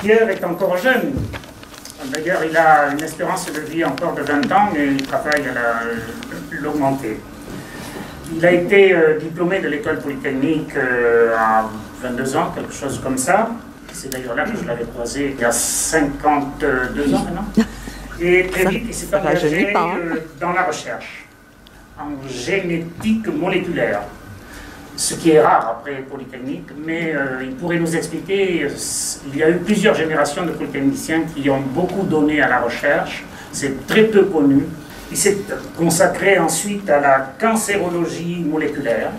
Pierre est encore jeune. D'ailleurs, il a une espérance de vie encore de 20 ans, mais il travaille à l'augmenter. Il a été diplômé de l'école polytechnique à 22 ans, quelque chose comme ça. C'est d'ailleurs là que je l'avais croisé il y a 52 ans maintenant. Et très vite, il s'est engagé dans la recherche en génétique moléculaire. Ce qui est rare après Polytechnique, mais il pourrait nous expliquer, il y a eu plusieurs générations de polytechniciens qui ont beaucoup donné à la recherche, c'est très peu connu. Il s'est consacré ensuite à la cancérologie moléculaire.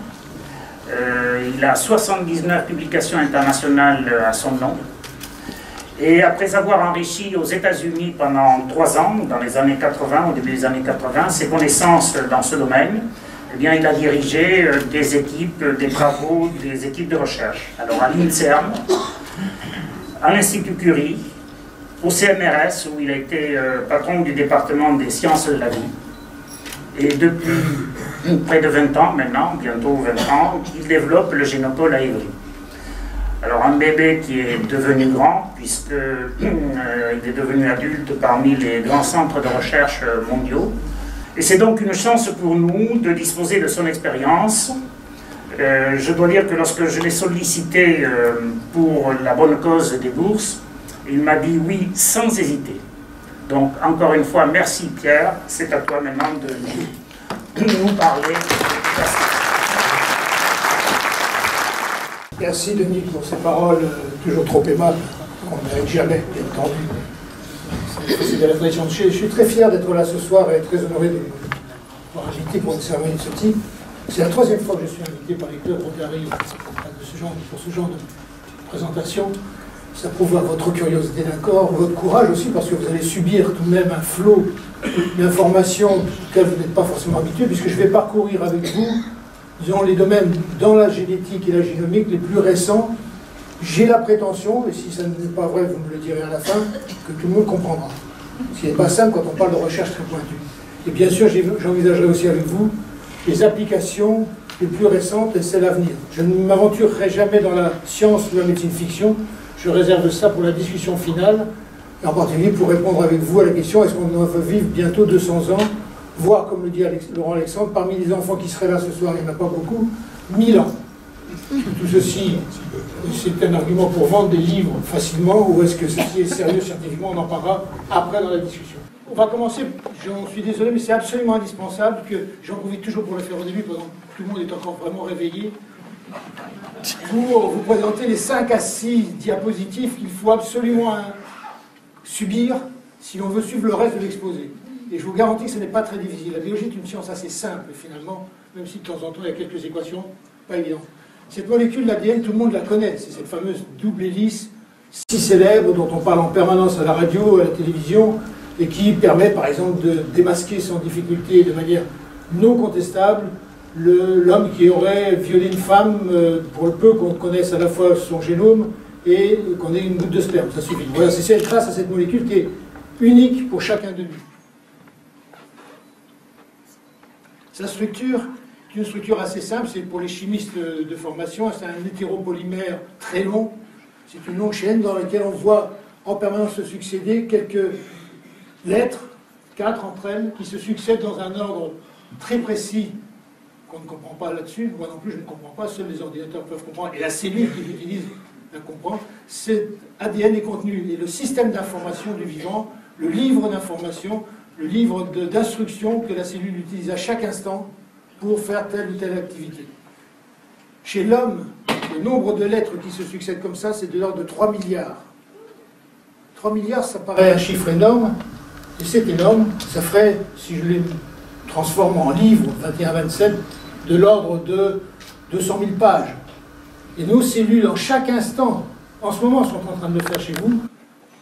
Il a 79 publications internationales à son nom. Et après avoir enrichi aux États-Unis pendant 3 ans, dans les années 80, au début des années 80, ses connaissances dans ce domaine, eh bien, il a dirigé des équipes, des travaux, des équipes de recherche. Alors à l'INSERM, à l'Institut Curie, au CNRS, où il a été patron du département des sciences de la vie. Et depuis près de 20 ans maintenant, bientôt 20 ans, il développe le Génopole à Ivry. Alors un bébé qui est devenu grand, puisqu'il est devenu adulte parmi les grands centres de recherche mondiaux. Et c'est donc une chance pour nous de disposer de son expérience. Je dois dire que lorsque je l'ai sollicité pour la bonne cause des bourses, il m'a dit oui sans hésiter. Donc encore une fois, merci Pierre, c'est à toi maintenant de nous parler. Merci Denis pour ces paroles toujours trop aimables, qu'on ne mérite jamais, bien entendu. C'est de la tradition de chez. Je suis très fier d'être là ce soir et très honoré de m'avoir invité pour une cérémonie de ce type. C'est la 3e fois que je suis invité par les clubs Rotary pour ce genre de présentation. Ça prouve votre curiosité d'accord, votre courage aussi, parce que vous allez subir tout de même un flot d'informations auxquelles vous n'êtes pas forcément habitué, puisque je vais parcourir avec vous, disons, les domaines dans la génétique et la génomique les plus récents. J'ai la prétention, et si ça n'est pas vrai, vous me le direz à la fin, que tout le monde comprendra. Ce qui n'est pas simple quand on parle de recherche très pointue. Et bien sûr, j'envisagerai aussi avec vous les applications les plus récentes et celles à venir. Je ne m'aventurerai jamais dans la science ou la médecine fiction. Je réserve ça pour la discussion finale, et en particulier pour répondre avec vous à la question, est-ce qu'on va vivre bientôt 200 ans, voire, comme le dit Laurent Alexandre, parmi les enfants qui seraient là ce soir, il n'y en a pas beaucoup, 1000 ans. Tout ceci, c'est un argument pour vendre des livres facilement, ou est-ce que ceci est sérieux scientifiquement? On en parlera après dans la discussion. On va commencer, j'en suis désolé, mais c'est absolument indispensable que j'en profite toujours pour le faire au début, pendant que tout le monde est encore vraiment réveillé, pour vous présenter les 5 à 6 diapositives qu'il faut absolument subir si l'on veut suivre le reste de l'exposé. Et je vous garantis que ce n'est pas très difficile. La biologie est une science assez simple finalement, même si de temps en temps il y a quelques équations pas évidentes. Cette molécule, l'ADN, tout le monde la connaît. C'est cette fameuse double hélice si célèbre dont on parle en permanence à la radio, à la télévision, et qui permet par exemple de démasquer sans difficulté, de manière non contestable, l'homme qui aurait violé une femme pour le peu qu'on connaisse à la fois son génome et qu'on ait une goutte de sperme. Ça suffit. Voilà, c'est grâce à cette molécule qui est unique pour chacun de nous. Sa structure est une structure assez simple, c'est pour les chimistes de formation, c'est un hétéropolymère très long, c'est une longue chaîne dans laquelle on voit en permanence se succéder quelques lettres, 4 entre elles, qui se succèdent dans un ordre très précis qu'on ne comprend pas là-dessus, moi non plus je ne comprends pas, seuls les ordinateurs peuvent comprendre, et la cellule qu'ils utilisent la comprend. Cet ADN est contenu, et le système d'information du vivant, le livre d'information, le livre d'instructions que la cellule utilise à chaque instant pour faire telle ou telle activité. Chez l'homme, le nombre de lettres qui se succèdent comme ça, c'est de l'ordre de 3 milliards. 3 milliards, ça paraît un chiffre énorme, et c'est énorme, ça ferait, si je les transforme en livres, 21-27, de l'ordre de 200 000 pages. Et nos cellules, en chaque instant, en ce moment, sont en train de le faire chez vous,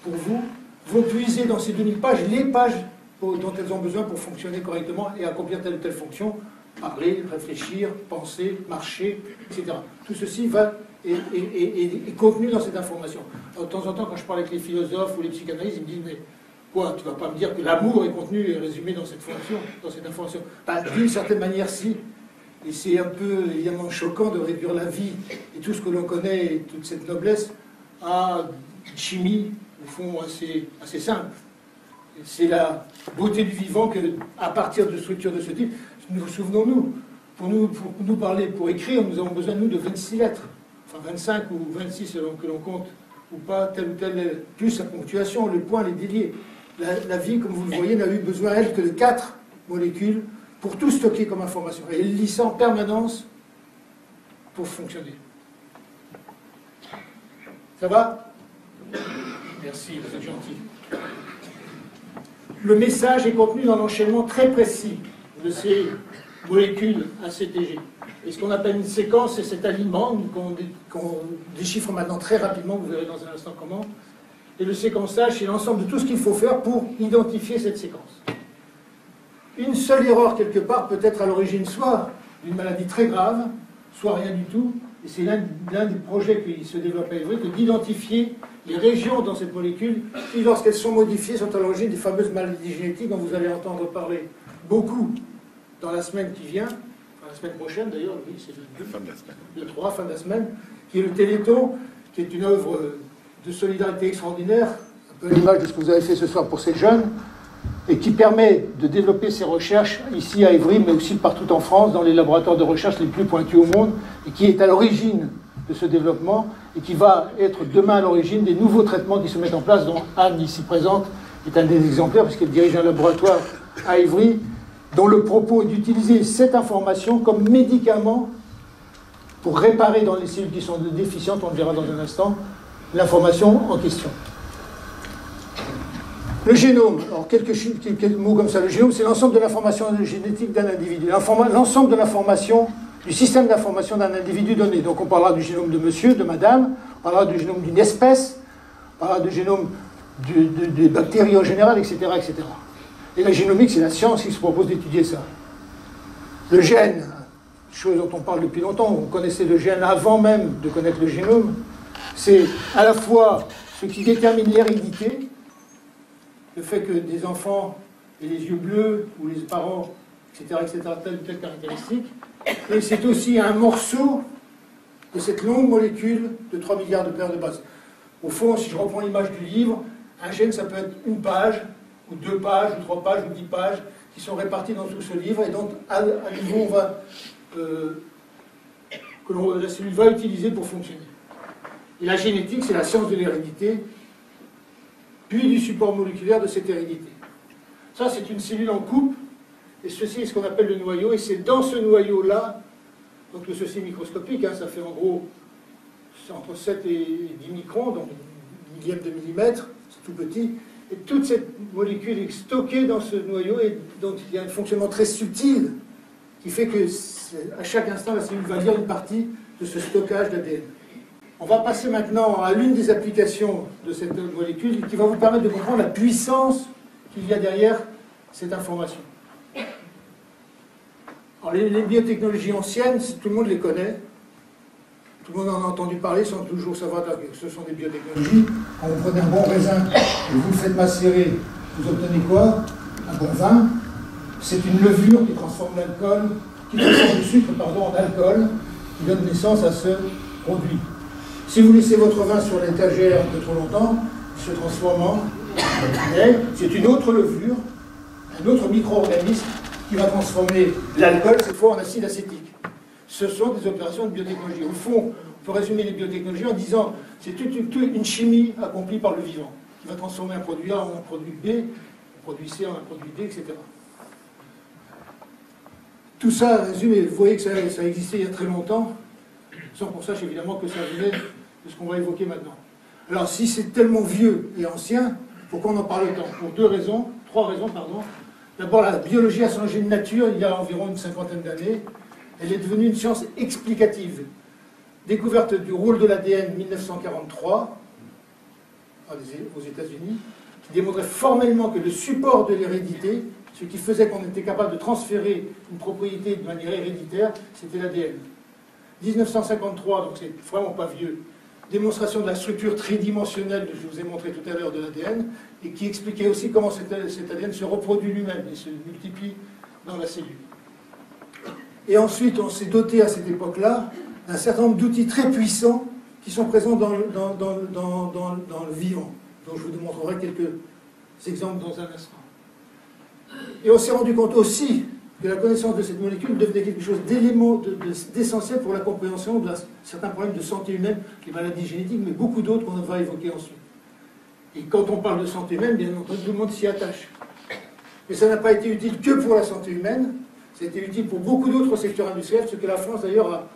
pour vous, vont puiser dans ces 2000 pages les pages dont elles ont besoin pour fonctionner correctement et accomplir telle ou telle fonction, parler, réfléchir, penser, marcher, etc. Tout ceci est contenu dans cette information. Alors, de temps en temps, quand je parle avec les philosophes ou les psychanalystes, ils me disent « mais quoi, tu ne vas pas me dire que l'amour est contenu et résumé dans cette fonction, dans cette information ?» Ben, d'une certaine manière, si. Et c'est un peu, évidemment, choquant de réduire la vie et tout ce que l'on connaît et toute cette noblesse à une chimie, au fond, assez simple. C'est la beauté du vivant qu'à partir de structures de ce type, nous souvenons-nous, pour nous parler, pour écrire, nous avons besoin, nous, de 26 lettres. Enfin, 25 ou 26 selon que l'on compte, ou pas, telle ou telle, plus la ponctuation, le point, les déliés. La vie, comme vous le voyez, n'a eu besoin, elle, que de 4 molécules pour tout stocker comme information. Et elle lit ça en permanence pour fonctionner. Ça va? Merci, vous êtes gentil. Le message est contenu dans l'enchaînement très précis de ces molécules ACTG. Et ce qu'on appelle une séquence, c'est cet aliment qu'on déchiffre maintenant très rapidement, vous verrez dans un instant comment. Et le séquençage, c'est l'ensemble de tout ce qu'il faut faire pour identifier cette séquence. Une seule erreur quelque part peut être à l'origine soit d'une maladie très grave, soit rien du tout. Et c'est l'un des projets qui se développe à Évry, que d'identifier les régions dans cette molécule qui, lorsqu'elles sont modifiées, sont à l'origine des fameuses maladies génétiques dont vous allez entendre parler beaucoup dans la semaine qui vient, enfin la semaine prochaine d'ailleurs, oui, c'est le 3, fin de la semaine, qui est le Téléthon, qui est une œuvre de solidarité extraordinaire, un peu l'image de ce que vous avez fait ce soir pour ces jeunes, et qui permet de développer ces recherches ici à Évry, mais aussi partout en France, dans les laboratoires de recherche les plus pointus au monde, et qui est à l'origine de ce développement, et qui va être demain à l'origine des nouveaux traitements qui se mettent en place, dont Anne, ici présente, est un des exemplaires, puisqu'elle dirige un laboratoire à Évry, dont le propos est d'utiliser cette information comme médicament pour réparer dans les cellules qui sont déficientes, on le verra dans un instant, l'information en question. Le génome, alors quelques mots comme ça, le génome c'est l'ensemble de l'information génétique d'un individu, l'ensemble de l'information, du système d'information d'un individu donné. Donc on parlera du génome de monsieur, de madame, on parlera du génome d'une espèce, on parlera du génome des bactéries en général, etc., etc. Et la génomique, c'est la science qui se propose d'étudier ça. Le gène, chose dont on parle depuis longtemps, on connaissait le gène avant même de connaître le génome, c'est à la fois ce qui détermine l'hérédité, le fait que des enfants aient les yeux bleus, ou les parents, etc., telle ou telle caractéristique, et c'est aussi un morceau de cette longue molécule de 3 milliards de paires de bases. Au fond, si je reprends l'image du livre, un gène, ça peut être une page, ou 2 pages, ou 3 pages, ou 10 pages, qui sont réparties dans tout ce livre, et donc, à nouveau, la cellule va utiliser pour fonctionner. Et la génétique, c'est la science de l'hérédité, puis du support moléculaire de cette hérédité. Ça, c'est une cellule en coupe, et ceci est ce qu'on appelle le noyau, et c'est dans ce noyau-là, donc le ceci microscopique, hein, ça fait en gros entre 7 et 10 microns, donc millième de millimètre, c'est tout petit, et toute cette molécule est stockée dans ce noyau, et donc il y a un fonctionnement très subtil qui fait que à chaque instant, la cellule va lire une partie de ce stockage d'ADN. On va passer maintenant à l'une des applications de cette molécule qui va vous permettre de comprendre la puissance qu'il y a derrière cette information. Alors, les biotechnologies anciennes, tout le monde les connaît. Tout le monde en a entendu parler sans toujours savoir que ce sont des biotechnologies. Quand vous prenez un bon raisin et vous le faites macérer, vous obtenez quoi? Un bon vin. C'est une levure qui transforme le sucre en alcool, qui donne naissance à ce produit. Si vous laissez votre vin sur l'étagère un peu trop longtemps, il se transforme en vinaigre. C'est une autre levure, un autre micro-organisme qui va transformer l'alcool, cette fois en acide acétique. Ce sont des opérations de biotechnologie. Au fond, on peut résumer les biotechnologies en disant c'est toute une chimie accomplie par le vivant, qui va transformer un produit A en un produit B, un produit C en un produit D, etc. Tout ça résumé, vous voyez que ça existait il y a très longtemps, sans qu'on sache évidemment que ça venait de ce qu'on va évoquer maintenant. Alors si c'est tellement vieux et ancien, pourquoi on en parle autant? Pour trois raisons. D'abord, la biologie a changé de nature il y a environ une cinquantaine d'années. Elle est devenue une science explicative. Découverte du rôle de l'ADN 1943 aux États-Unis, qui démontrait formellement que le support de l'hérédité, ce qui faisait qu'on était capable de transférer une propriété de manière héréditaire, c'était l'ADN. 1953, donc c'est vraiment pas vieux, démonstration de la structure tridimensionnelle que je vous ai montré tout à l'heure de l'ADN, et qui expliquait aussi comment cet ADN se reproduit lui-même et se multiplie dans la cellule. Et ensuite, on s'est doté à cette époque-là d'un certain nombre d'outils très puissants qui sont présents dans le vivant. vivant, dont je vous démontrerai quelques exemples dans un instant. Et on s'est rendu compte aussi que la connaissance de cette molécule devenait quelque chose d'essentiel pour la compréhension de certains problèmes de santé humaine, les maladies génétiques, mais beaucoup d'autres qu'on va évoquer ensuite. Et quand on parle de santé humaine, bien entendu, tout le monde s'y attache. Mais ça n'a pas été utile que pour la santé humaine, c'était utile pour beaucoup d'autres secteurs industriels, ce que la France d'ailleurs a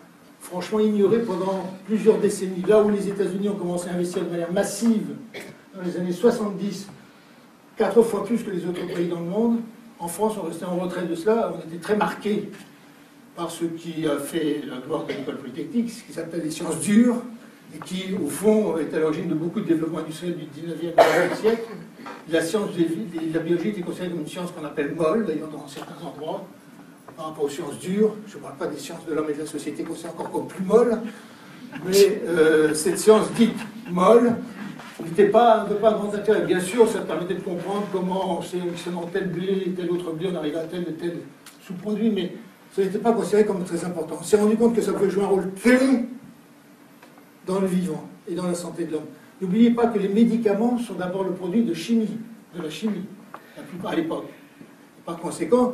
franchement ignoré pendant plusieurs décennies. Là où les États-Unis ont commencé à investir de manière massive dans les années 70, 4 fois plus que les autres pays dans le monde, en France on restait en retrait de cela, on était très marqués par ce qui a fait la gloire de l'école polytechnique, ce qui s'appelle les sciences dures, et qui, au fond, est à l'origine de beaucoup de développement industriel du 19e et 20e siècle. La biologie était considérée comme une science qu'on appelle molle, d'ailleurs dans certains endroits, par rapport aux sciences dures. Je ne parle pas des sciences de l'homme et de la société qu'on sait encore comme plus molles, mais cette science dite molle n'était pas un grand intérêt. Bien sûr, ça permettait de comprendre comment, en sélectionnant tel blé et tel autre blé, on arrivait à tel et tel sous-produit, mais ça n'était pas considéré comme très important. On s'est rendu compte que ça pouvait jouer un rôle clé dans le vivant et dans la santé de l'homme. N'oubliez pas que les médicaments sont d'abord le produit de chimie, de la chimie, la plupart à l'époque. Par conséquent,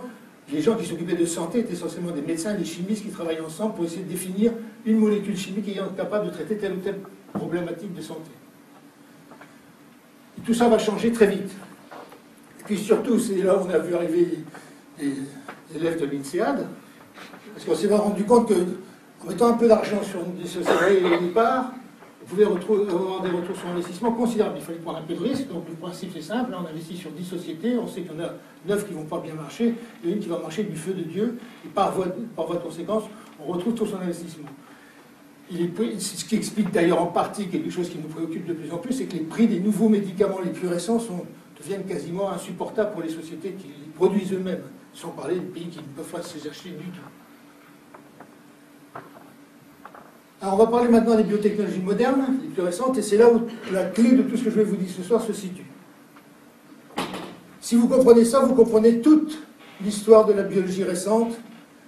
les gens qui s'occupaient de santé étaient essentiellement des médecins et des chimistes qui travaillaient ensemble pour essayer de définir une molécule chimique ayant capable de traiter telle ou telle problématique de santé. Et tout ça va changer très vite. Et puis surtout, c'est là où on a vu arriver les élèves de l'INSEAD, parce qu'on s'est rendu compte que en mettant un peu d'argent sur des sociétés au départ, vous pouvez avoir des retours sur investissement considérables. Il fallait prendre un peu de risque, donc le principe c'est simple, là, on investit sur 10 sociétés, on sait qu'il y en a 9 qui ne vont pas bien marcher, et une qui va marcher du feu de Dieu, et par voie de conséquence, on retrouve tout son investissement. Ce qui explique d'ailleurs en partie quelque chose qui nous préoccupe de plus en plus, c'est que les prix des nouveaux médicaments les plus récents deviennent quasiment insupportables pour les sociétés qui les produisent eux-mêmes, sans parler des pays qui ne peuvent pas se les acheter du tout. Alors on va parler maintenant des biotechnologies modernes, les plus récentes, et c'est là où la clé de tout ce que je vais vous dire ce soir se situe. Si vous comprenez ça, vous comprenez toute l'histoire de la biologie récente,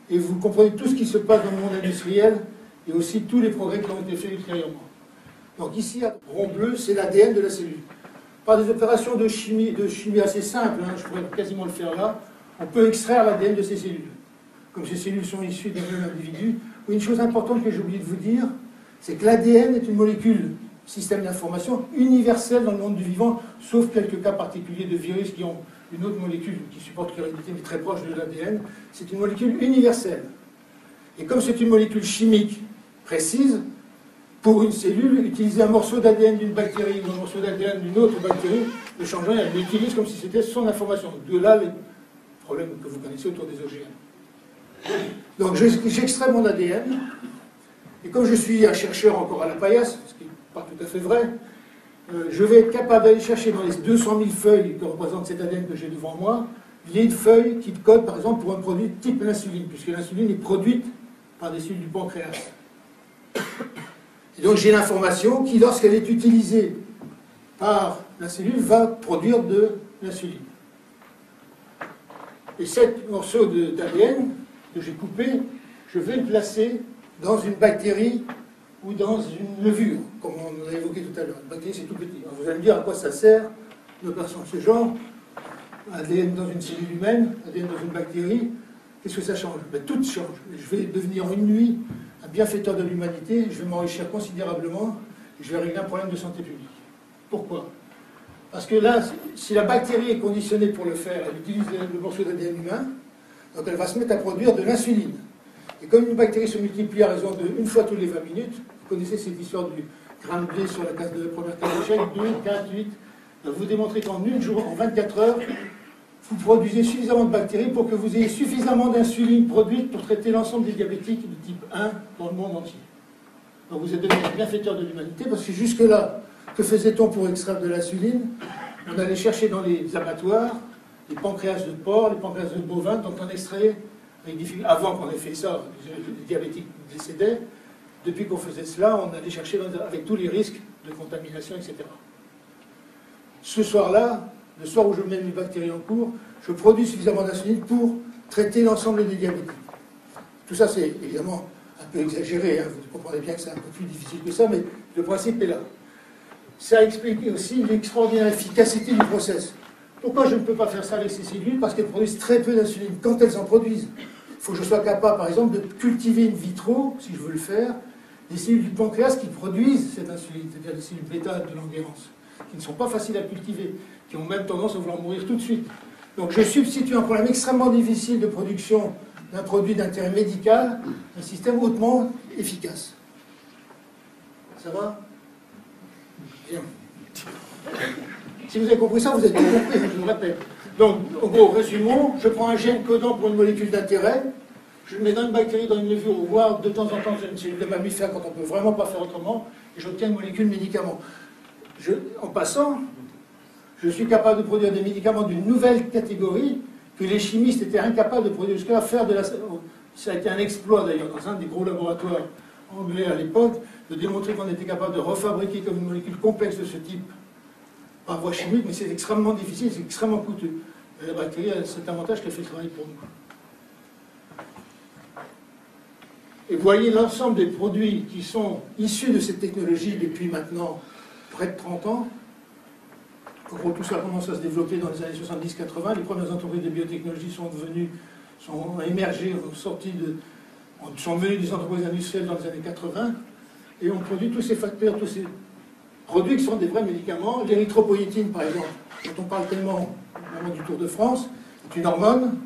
et vous comprenez tout ce qui se passe dans le monde industriel, et aussi tous les progrès qui ont été faits ultérieurement. Donc ici, à rond bleu, c'est l'ADN de la cellule. Par des opérations de chimie assez simples, hein, je pourrais quasiment le faire là, on peut extraire l'ADN de ces cellules. Comme ces cellules sont issues d'un même individu. Une chose importante que j'ai oublié de vous dire, c'est que l'ADN est une molécule, système d'information, universelle dans le monde du vivant, sauf quelques cas particuliers de virus qui ont une autre molécule qui supporte l'hérédité, mais très proche de l'ADN. C'est une molécule universelle. Et comme c'est une molécule chimique précise, pour une cellule, utiliser un morceau d'ADN d'une bactérie ou un morceau d'ADN d'une autre bactérie, le changeant, elle l'utilise comme si c'était son information. De là les problèmes que vous connaissez autour des OGM. Donc j'extrais mon ADN, et comme je suis un chercheur encore à la paillasse, ce qui n'est pas tout à fait vrai, je vais être capable d'aller chercher dans les 200 000 feuilles que représente cet ADN que j'ai devant moi, les feuilles qui codent par exemple pour un produit type l'insuline, puisque l'insuline est produite par des cellules du pancréas. Et donc j'ai l'information qui, lorsqu'elle est utilisée par la cellule, va produire de l'insuline. Et cet morceau d'ADN que j'ai coupé, je vais le placer dans une bactérie ou dans une levure, comme on l'a évoqué tout à l'heure. Une bactérie, c'est tout petit. Alors, vous allez me dire à quoi ça sert une opération de ce genre. ADN dans une cellule humaine, ADN dans une bactérie, qu'est-ce que ça change? Ben, tout change. Je vais devenir en une nuit un bienfaiteur de l'humanité, je vais m'enrichir considérablement, et je vais régler un problème de santé publique. Pourquoi? Parce que là, si la bactérie est conditionnée pour le faire, elle utilise le morceau d'ADN humain, donc elle va se mettre à produire de l'insuline. Et comme une bactérie se multiplie à raison de une fois tous les 20 minutes, vous connaissez cette histoire du grain de blé sur la case de la première case d'échelle, 2, 4, 8, vous démontrez qu'en une journée, en 24 heures, vous produisez suffisamment de bactéries pour que vous ayez suffisamment d'insuline produite pour traiter l'ensemble des diabétiques de type 1 dans le monde entier. Donc vous êtes devenu un bienfaiteur de l'humanité, parce que jusque-là, que faisait-on pour extraire de l'insuline? On allait chercher dans les abattoirs les pancréas de porc, les pancréas de bovins, donc on extrait, avant qu'on ait fait ça, les diabétiques décédaient. Depuis qu'on faisait cela, on allait chercher avec tous les risques de contamination, etc. Ce soir-là, le soir où je mets mes bactéries en cours, je produis suffisamment d'insuline pour traiter l'ensemble des diabétiques. Tout ça, c'est évidemment un peu exagéré, hein. Vous comprenez bien que c'est un peu plus difficile que ça, mais le principe est là. ça explique aussi l'extraordinaire efficacité du process. Pourquoi je ne peux pas faire ça avec ces cellules? Parce qu'elles produisent très peu d'insuline, quand elles en produisent. Il faut que je sois capable, par exemple, de cultiver in vitro, si je veux le faire, des cellules du pancréas qui produisent cette insuline, c'est-à-dire des cellules bêta de Langerhans, qui ne sont pas faciles à cultiver, qui ont même tendance à vouloir mourir tout de suite. Donc je substitue un problème extrêmement difficile de production d'un produit d'intérêt médical, un système hautement efficace. Ça va? Bien. Si vous avez compris ça, vous avez tout compris, je vous le répète. Donc, en gros, résumons, je prends un gène codant pour une molécule d'intérêt, je le mets dans une bactérie, dans une levure, voire de temps en temps dans une cellule de mammifère quand on ne peut vraiment pas faire autrement, et j'obtiens une molécule médicament. En passant, je suis capable de produire des médicaments d'une nouvelle catégorie que les chimistes étaient incapables de produire jusqu'à faire de la... Ça a été un exploit d'ailleurs dans un des gros laboratoires anglais à l'époque, de démontrer qu'on était capable de refabriquer comme une molécule complexe de ce type par voie chimique, mais c'est extrêmement difficile, c'est extrêmement coûteux. Et la bactérie a cet avantage qu'elle fait le travail pour nous. Et vous voyez l'ensemble des produits qui sont issus de cette technologie depuis maintenant près de 30 ans. En gros, tout ça commence à se développer dans les années 70-80. Les premières entreprises de biotechnologie sont émergées, sont venues des entreprises industrielles dans les années 80, et on produit tous ces facteurs, tous ces produits qui sont des vrais médicaments. L'érythropoïétine, par exemple, dont on parle tellement au moment du Tour de France, est une hormone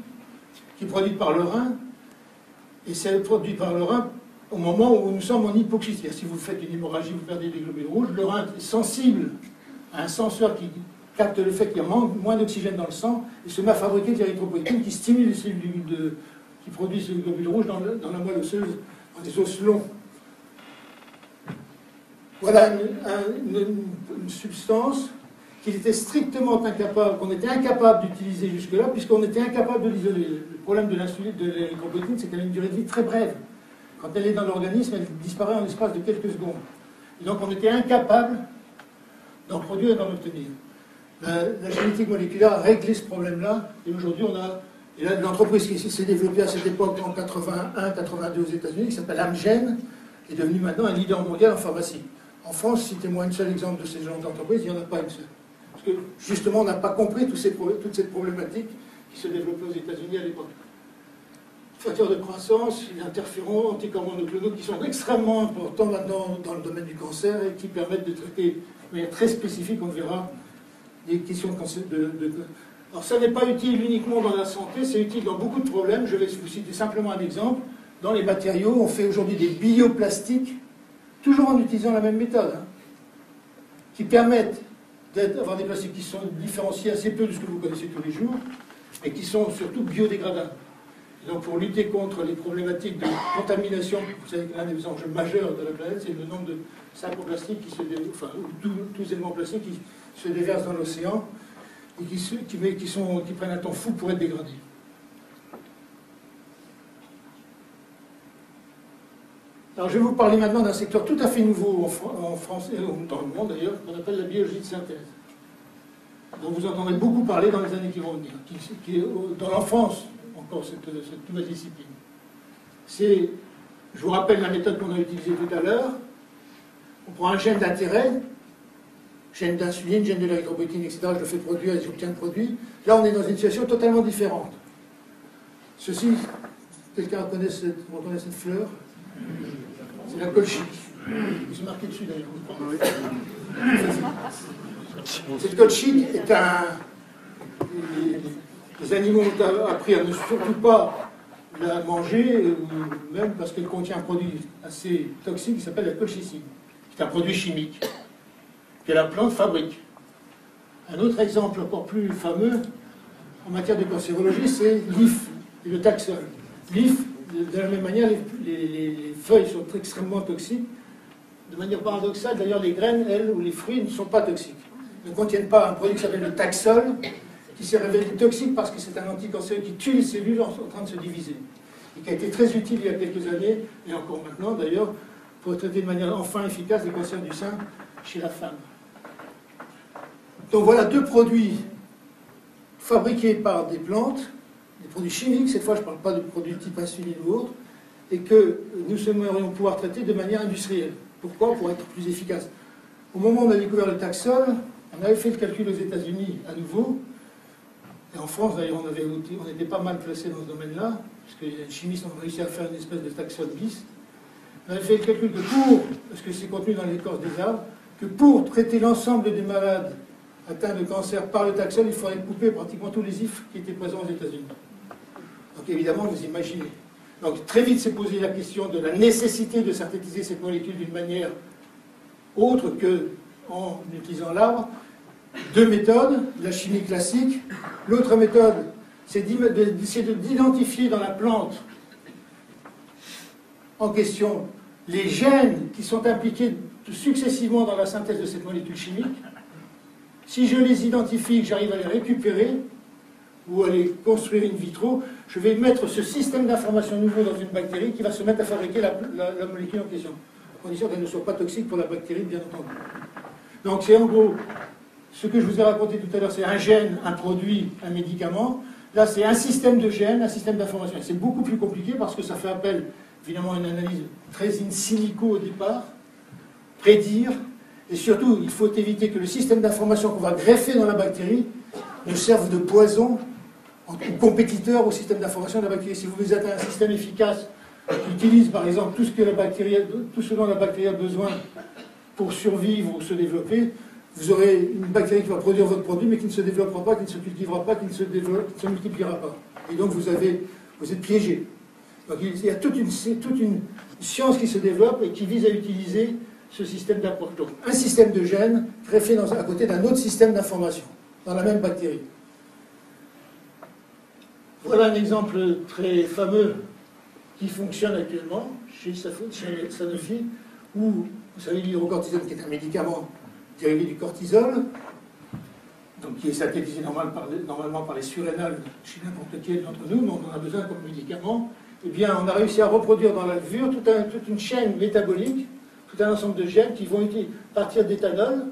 qui est produite par le rein, et c'est produit par le rein au moment où nous sommes en hypoxie. C'est-à-dire, si vous faites une hémorragie, vous perdez des globules rouges, le rein est sensible à un senseur qui capte le fait qu'il y a moins d'oxygène dans le sang, et se met à fabriquer de l'érythropoïétine qui stimule les cellules qui produisent les globules rouges dans la moelle osseuse, dans des os longs. Voilà une substance qu'on était strictement incapable, qu'on était incapable d'utiliser jusque-là, puisqu'on était incapable de l'isoler. Le problème de l'insuline, de l'érythropoïétine, c'est qu'elle a une durée de vie très brève. Quand elle est dans l'organisme, elle disparaît en l'espace de quelques secondes. Et donc on était incapable d'en produire et d'en obtenir. La génétique moléculaire a réglé ce problème-là, et aujourd'hui on a... Et là, l'entreprise qui s'est développée à cette époque, en 81-82 aux États-Unis, qui s'appelle Amgen, est devenue maintenant un leader mondial en pharmacie. En France, citez-moi un seul exemple de ces genres d'entreprise, il n'y en a pas une seule. Parce que, justement, on n'a pas compris toute cette problématique qui se développait aux États-Unis à l'époque. Facteurs de croissance, interférons, anticorps monoclonaux, qui sont extrêmement importants maintenant dans le domaine du cancer et qui permettent de traiter de manière très spécifique, on verra, des questions de cancer. Alors, ça n'est pas utile uniquement dans la santé, c'est utile dans beaucoup de problèmes. Je vais vous citer simplement un exemple. Dans les matériaux, on fait aujourd'hui des bioplastiques, toujours en utilisant la même méthode, qui permettent d'avoir des plastiques qui sont différenciés assez peu de ce que vous connaissez tous les jours, et qui sont surtout biodégradables. Et donc pour lutter contre les problématiques de contamination, vous savez que l'un des enjeux majeurs de la planète, c'est le nombre de sacs en plastique qui se enfin, tous les éléments plastiques qui se déversent dans l'océan, et qui prennent un temps fou pour être dégradés. Alors je vais vous parler maintenant d'un secteur tout à fait nouveau en France et dans le monde d'ailleurs, qu'on appelle la biologie de synthèse, dont vous entendrez beaucoup parler dans les années qui vont venir, qui est dans l'enfance encore cette nouvelle discipline. Je vous rappelle la méthode qu'on a utilisée tout à l'heure. On prend un gène d'intérêt, gène d'insuline, gène de l'érythropoïétine, etc. Je le fais produire et j'obtiens le produit. Là, on est dans une situation totalement différente. Ceci, quelqu'un reconnaît cette fleur? C'est la colchicque. C'est marqué dessus d'ailleurs. Cette colchicque est les animaux ont appris à ne surtout pas la manger, même parce qu'elle contient un produit assez toxique qui s'appelle la colchicine, qui est un produit chimique que la plante fabrique. Un autre exemple encore plus fameux en matière de cancérologie, c'est l'IF et le Taxol. L'IF, de la même manière, les feuilles sont extrêmement toxiques. De manière paradoxale, d'ailleurs, les graines, elles, ou les fruits ne sont pas toxiques. Ne contiennent pas un produit qui s'appelle le Taxol, qui s'est révélé toxique parce que c'est un anticancéreux qui tue les cellules en train de se diviser. Et qui a été très utile il y a quelques années, et encore maintenant d'ailleurs, pour traiter de manière enfin efficace les cancers du sein chez la femme. Donc voilà deux produits fabriqués par des plantes, des produits chimiques, cette fois je ne parle pas de produits type insuline ou autre, et que nous aimerions pouvoir traiter de manière industrielle. Pourquoi? Pour être plus efficace. Au moment où on a découvert le taxol, on avait fait le calcul aux États-Unis à nouveau, et en France d'ailleurs on était pas mal placé dans ce domaine-là, puisque les chimistes ont réussi à faire une espèce de taxol bis. On avait fait le calcul que parce que c'est contenu dans l'écorce des arbres, que pour traiter l'ensemble des malades atteints de cancer par le taxol, il faudrait couper pratiquement tous les ifs qui étaient présents aux États-Unis. Donc évidemment, vous imaginez. Donc très vite s'est posé la question de la nécessité de synthétiser cette molécule d'une manière autre qu'en utilisant l'arbre. Deux méthodes, la chimie classique. L'autre méthode, c'est d'identifier dans la plante en question les gènes qui sont impliqués successivement dans la synthèse de cette molécule chimique. Si je les identifie, que j'arrive à les récupérer ou à les construire in vitro, je vais mettre ce système d'information nouveau dans une bactérie qui va se mettre à fabriquer la molécule en question, à condition qu'elle ne soit pas toxique pour la bactérie, bien entendu. Donc c'est en gros, ce que je vous ai raconté tout à l'heure, c'est un gène, un produit, un médicament. Là, c'est un système de gènes, un système d'information. C'est beaucoup plus compliqué parce que ça fait appel, évidemment, à une analyse très in silico au départ, prédire, et surtout, il faut éviter que le système d'information qu'on va greffer dans la bactérie ne serve de poison ou compétiteur au système d'information de la bactérie. Si vous avez un système efficace qui utilise, par exemple, tout ce dont la bactérie a besoin pour survivre ou se développer, vous aurez une bactérie qui va produire votre produit, mais qui ne se développera pas, qui ne se cultivera pas, qui ne se multipliera pas. Et donc, vous êtes piégé. Donc, il y a toute une science qui se développe et qui vise à utiliser ce système d'approche. Donc, un système de gènes greffé à côté d'un autre système d'information, dans la même bactérie. Voilà un exemple très fameux qui fonctionne actuellement chez Sanofi, où, vous savez, l'hydrocortisone, qui est un médicament dérivé du cortisol, donc qui est synthétisé normalement par les surrénales chez n'importe quel d'entre nous, mais on en a besoin comme médicament, eh bien, on a réussi à reproduire dans la levure toute une chaîne métabolique, tout un ensemble de gènes qui vont partir d'éthanol,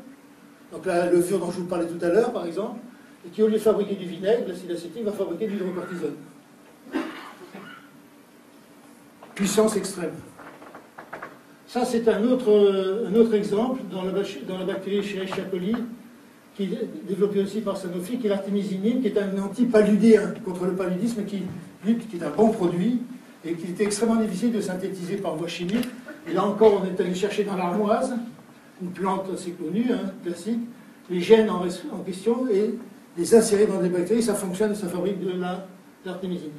donc la levure dont je vous parlais tout à l'heure, par exemple, et qui, au lieu de fabriquer du vinaigre, l'acide acétique va fabriquer de l'hydrocortisone. Puissance extrême. Ça, c'est un autre exemple dans la bactérie chez Escherichia coli, qui est développée aussi par Sanofi, qui est l'artémisinine, qui est un antipaludéen contre le paludisme, qui est un bon produit, et qui était extrêmement difficile de synthétiser par voie chimique. Et là encore, on est allé chercher dans l'armoise, une plante assez connue, classique, les gènes en question, et les insérer dans des bactéries, ça fonctionne et ça fabrique de l'artémisinine.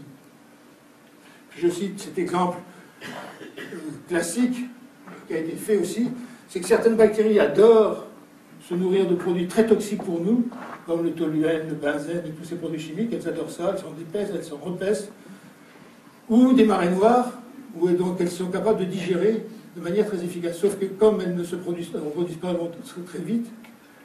Je cite cet exemple classique, qui a été fait aussi, c'est que certaines bactéries adorent se nourrir de produits très toxiques pour nous, comme le toluène, le benzène et tous ces produits chimiques. Elles adorent ça, elles s'en dépaissent, elles s'en repaissent. Ou des marées noires, où donc elles sont capables de digérer de manière très efficace. Sauf que comme elles ne se reproduisent pas très vite,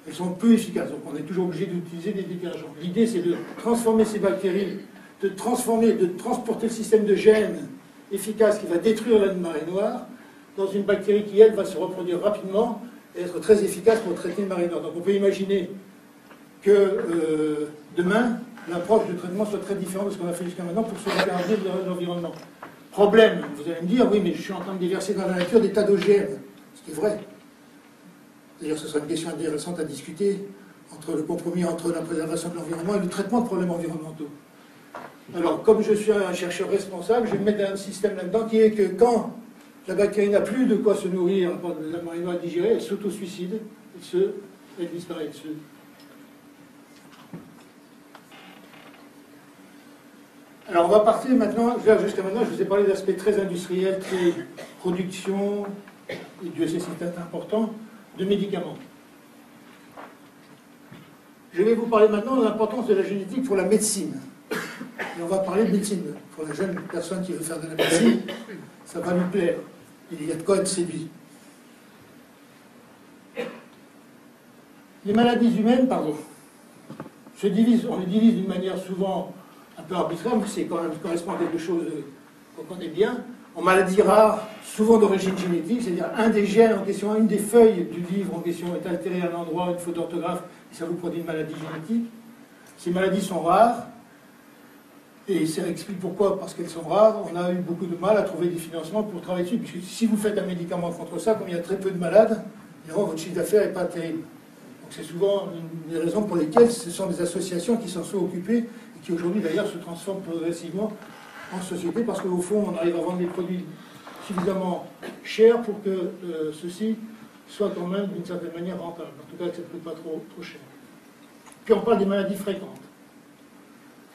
elles sont peu efficaces. Donc on est toujours obligé d'utiliser des détergents. L'idée, c'est de transformer ces bactéries, de transporter le système de gènes efficace qui va détruire la marée noire dans une bactérie qui, elle, va se reproduire rapidement et être très efficace pour traiter une marée noire. Donc on peut imaginer que demain, l'approche de traitement soit très différente de ce qu'on a fait jusqu'à maintenant pour sauvegarder l'environnement. Problème, vous allez me dire, oui, mais je suis en train de déverser dans la nature des tas d'OGM. Ce qui est vrai. D'ailleurs, ce sera une question intéressante à discuter entre le compromis entre la préservation de l'environnement et le traitement de problèmes environnementaux. Alors, comme je suis un chercheur responsable, je vais mettre un système là-dedans qui est que quand la bactérie n'a plus de quoi se nourrir, la marée noire digérée, elle s'auto-suicide, elle disparaît. Alors, on va partir maintenant, jusqu'à maintenant, je vous ai parlé d'aspects très industriels, très production, et Dieu sait si c'est important, de médicaments. Je vais vous parler maintenant de l'importance de la génétique pour la médecine. Et on va parler de médecine. Pour la jeune personne qui veut faire de la médecine, ça va lui plaire. Il y a de quoi être séduit. Les maladies humaines, on les divise d'une manière souvent un peu arbitraire, mais c'est quand même correspond à quelque chose qu'on connaît bien. En maladies rares, souvent d'origine génétique, c'est-à-dire un des gènes en question, une des feuilles du livre en question est altérée à un endroit, une faute d'orthographe, et ça vous produit une maladie génétique. Ces maladies sont rares, et ça explique pourquoi, parce qu'elles sont rares, on a eu beaucoup de mal à trouver des financements pour travailler dessus, puisque si vous faites un médicament contre ça, comme il y a très peu de malades, évidemment, votre chiffre d'affaires n'est pas terrible. Donc c'est souvent une des raisons pour lesquelles ce sont des associations qui s'en sont occupées et qui aujourd'hui d'ailleurs se transforment progressivement en société parce qu'au fond on arrive à vendre des produits suffisamment chers pour que ceux-ci soient quand même d'une certaine manière rentables, en tout cas que ça ne coûte pas trop cher. Puis on parle des maladies fréquentes.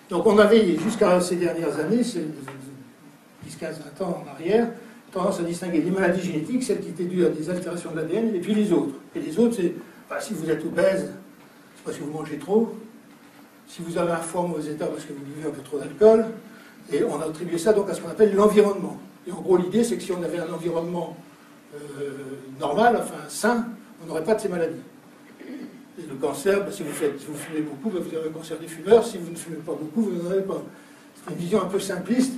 Donc on avait jusqu'à ces dernières années, 10, 15, 20 ans en arrière, tendance à distinguer les maladies génétiques, celles qui étaient dues à des altérations de l'ADN, et puis les autres. Et les autres, c'est si vous êtes obèse, c'est parce que vous mangez trop, si vous avez un foie en mauvais état parce que vous buvez un peu trop d'alcool, et on a attribué ça donc à ce qu'on appelle l'environnement. Et en gros, l'idée, c'est que si on avait un environnement normal, enfin sain, on n'aurait pas de ces maladies. Et le cancer, si vous fumez beaucoup, vous avez un cancer des fumeurs, si vous ne fumez pas beaucoup, vous n'en avez pas. C'est une vision un peu simpliste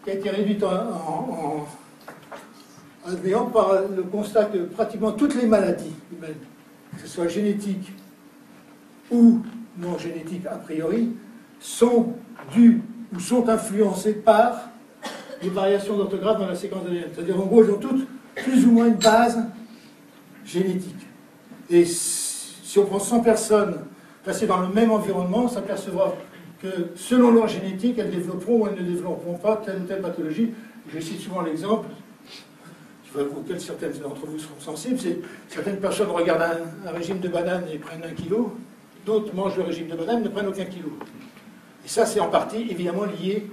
qui a été réduite en adméant par le constat que pratiquement toutes les maladies humaines, que ce soit génétique ou non génétique a priori, sont dues ou sont influencées par les variations d'orthographe dans la séquence ADN. C'est-à-dire, en gros, elles ont toutes plus ou moins une base génétique. Et si on prend 100 personnes placées dans le même environnement, on s'apercevra que selon leur génétique, elles développeront ou elles ne développeront pas telle ou telle pathologie. Je cite souvent l'exemple auquel certaines d'entre vous seront sensibles, c'est certaines personnes regardent un régime de bananes et prennent 1 kilo, d'autres mangent le régime de bananes et ne prennent aucun kilo. Et ça, c'est en partie évidemment lié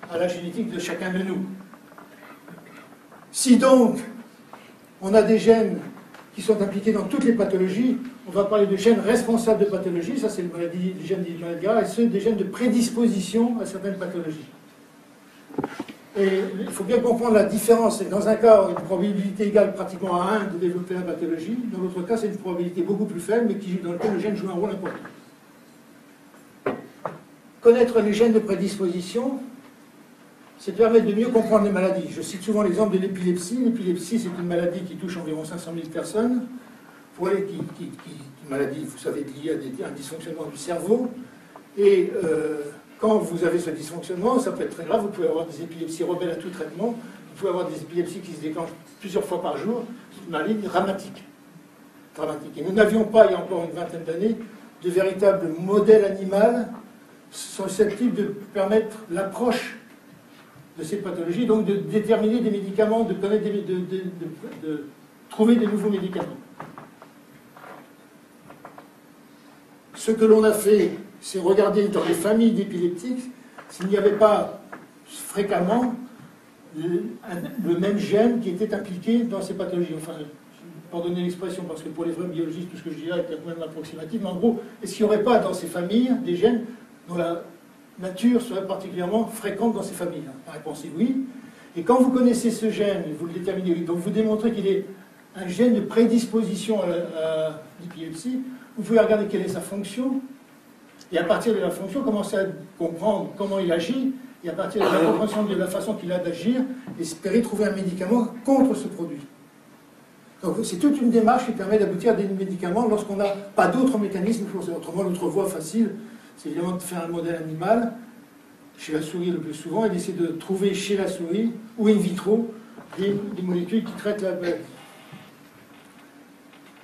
à la génétique de chacun de nous. Si donc on a des gènes qui sont impliqués dans toutes les pathologies, on va parler de gènes responsables de pathologies, ça c'est les gènes des maladies graves, et ceux des gènes de prédisposition à certaines pathologies. Et il faut bien comprendre la différence. Dans un cas, on a une probabilité égale pratiquement à 1 de développer la pathologie. Dans l'autre cas, c'est une probabilité beaucoup plus faible, mais dans laquelle le gène joue un rôle important. Connaître les gènes de prédisposition, c'est permettre de mieux comprendre les maladies. Je cite souvent l'exemple de l'épilepsie. L'épilepsie, c'est une maladie qui touche environ 500 000 personnes. Pour elle, une maladie, vous savez, liée à un dysfonctionnement du cerveau. Et quand vous avez ce dysfonctionnement, ça peut être très grave. Vous pouvez avoir des épilepsies rebelles à tout traitement. Vous pouvez avoir des épilepsies qui se déclenchent plusieurs fois par jour. C'est une maladie dramatique. Et nous n'avions pas, il y a encore une vingtaine d'années, de véritable modèle animal susceptible de permettre l'approche de ces pathologies, donc de déterminer des médicaments, de connaître de trouver des nouveaux médicaments. Ce que l'on a fait, c'est regarder dans les familles d'épileptiques s'il n'y avait pas fréquemment le même gène qui était impliqué dans ces pathologies. Enfin, pardonnez l'expression, parce que pour les vrais biologistes, tout ce que je dirais est quand même approximatif, mais en gros, est-ce qu'il n'y aurait pas dans ces familles des gènes dont la nature serait particulièrement fréquente dans ces familles? La réponse est oui. Et quand vous connaissez ce gène, vous le déterminez, donc vous démontrez qu'il est un gène de prédisposition à l'épilepsie, vous pouvez regarder quelle est sa fonction, et à partir de la fonction, commencer à comprendre comment il agit, et à partir de la compréhension de la façon qu'il a d'agir, espérer trouver un médicament contre ce produit. Donc c'est toute une démarche qui permet d'aboutir à des médicaments lorsqu'on n'a pas d'autres mécanismes. Autrement, l'autre voie facile, c'est évidemment de faire un modèle animal, chez la souris le plus souvent, et d'essayer de trouver chez la souris, ou in vitro, des molécules qui traitent la maladie.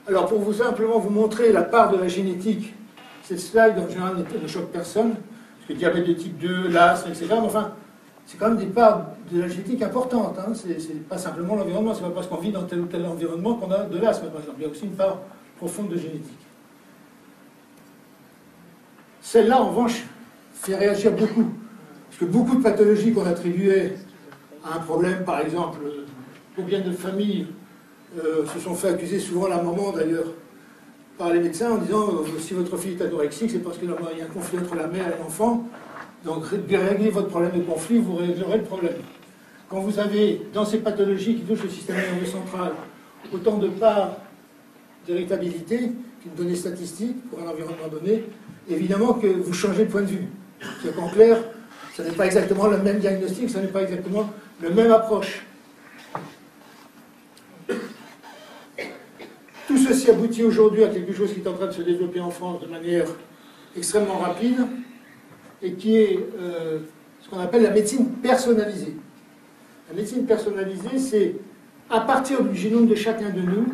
Alors pour simplement vous montrer la part de la génétique, cette slide en général ne choque personne, parce que le diabète de type 2, l'asthme, etc. Mais enfin, c'est quand même des parts de la génétique importantes. Hein. C'est pas simplement l'environnement, c'est pas parce qu'on vit dans tel ou tel environnement qu'on a de l'asthme, par exemple. Il y a aussi une part profonde de génétique. Celle-là, en revanche, fait réagir beaucoup. Parce que beaucoup de pathologies qu'on attribuait à un problème, par exemple, combien de familles se sont fait accuser, souvent la maman d'ailleurs, par les médecins en disant si votre fille est anorexique, c'est parce qu'il y a un conflit entre la mère et l'enfant. Donc réglez votre problème de conflit, vous réglerez le problème. Quand vous avez, dans ces pathologies qui touchent le système nerveux central, autant de parts d'héritabilité qu'une donnée statistique pour un environnement donné, évidemment que vous changez de point de vue. C'est qu'en clair, ce n'est pas exactement le même diagnostic, ce n'est pas exactement la même approche. Tout ceci aboutit aujourd'hui à quelque chose qui est en train de se développer en France de manière extrêmement rapide et qui est ce qu'on appelle la médecine personnalisée. La médecine personnalisée, c'est à partir du génome de chacun de nous,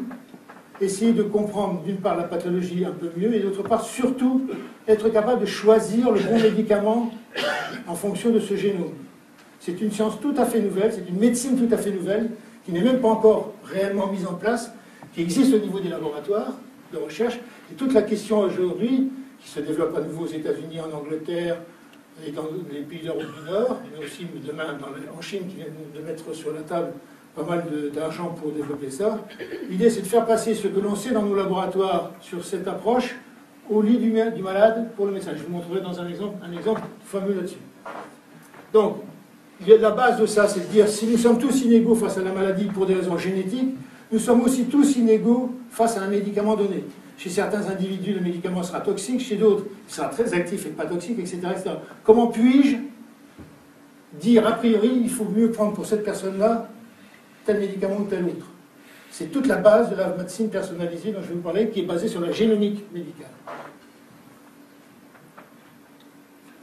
essayer de comprendre d'une part la pathologie un peu mieux et d'autre part surtout être capable de choisir le bon médicament en fonction de ce génome. C'est une science tout à fait nouvelle, c'est une médecine tout à fait nouvelle qui n'est même pas encore réellement mise en place, qui existe au niveau des laboratoires de recherche. Et toute la question aujourd'hui, qui se développe à nouveau aux États-Unis, en Angleterre et dans les pays d'Europe du Nord, mais aussi demain en Chine qui vient de mettre sur la table pas mal d'argent pour développer ça. L'idée, c'est de faire passer ce que l'on sait dans nos laboratoires sur cette approche au lit du malade pour le médecin. Je vous montrerai dans un exemple fameux là-dessus. Donc, la base de ça, c'est de dire, si nous sommes tous inégaux face à la maladie pour des raisons génétiques, nous sommes aussi tous inégaux face à un médicament donné. Chez certains individus, le médicament sera toxique, chez d'autres, il sera très actif et pas toxique, etc. etc. Comment puis-je dire, a priori, il faut mieux prendre pour cette personne-là tel médicament ou tel autre? C'est toute la base de la médecine personnalisée dont je vais vous parler, qui est basée sur la génomique médicale.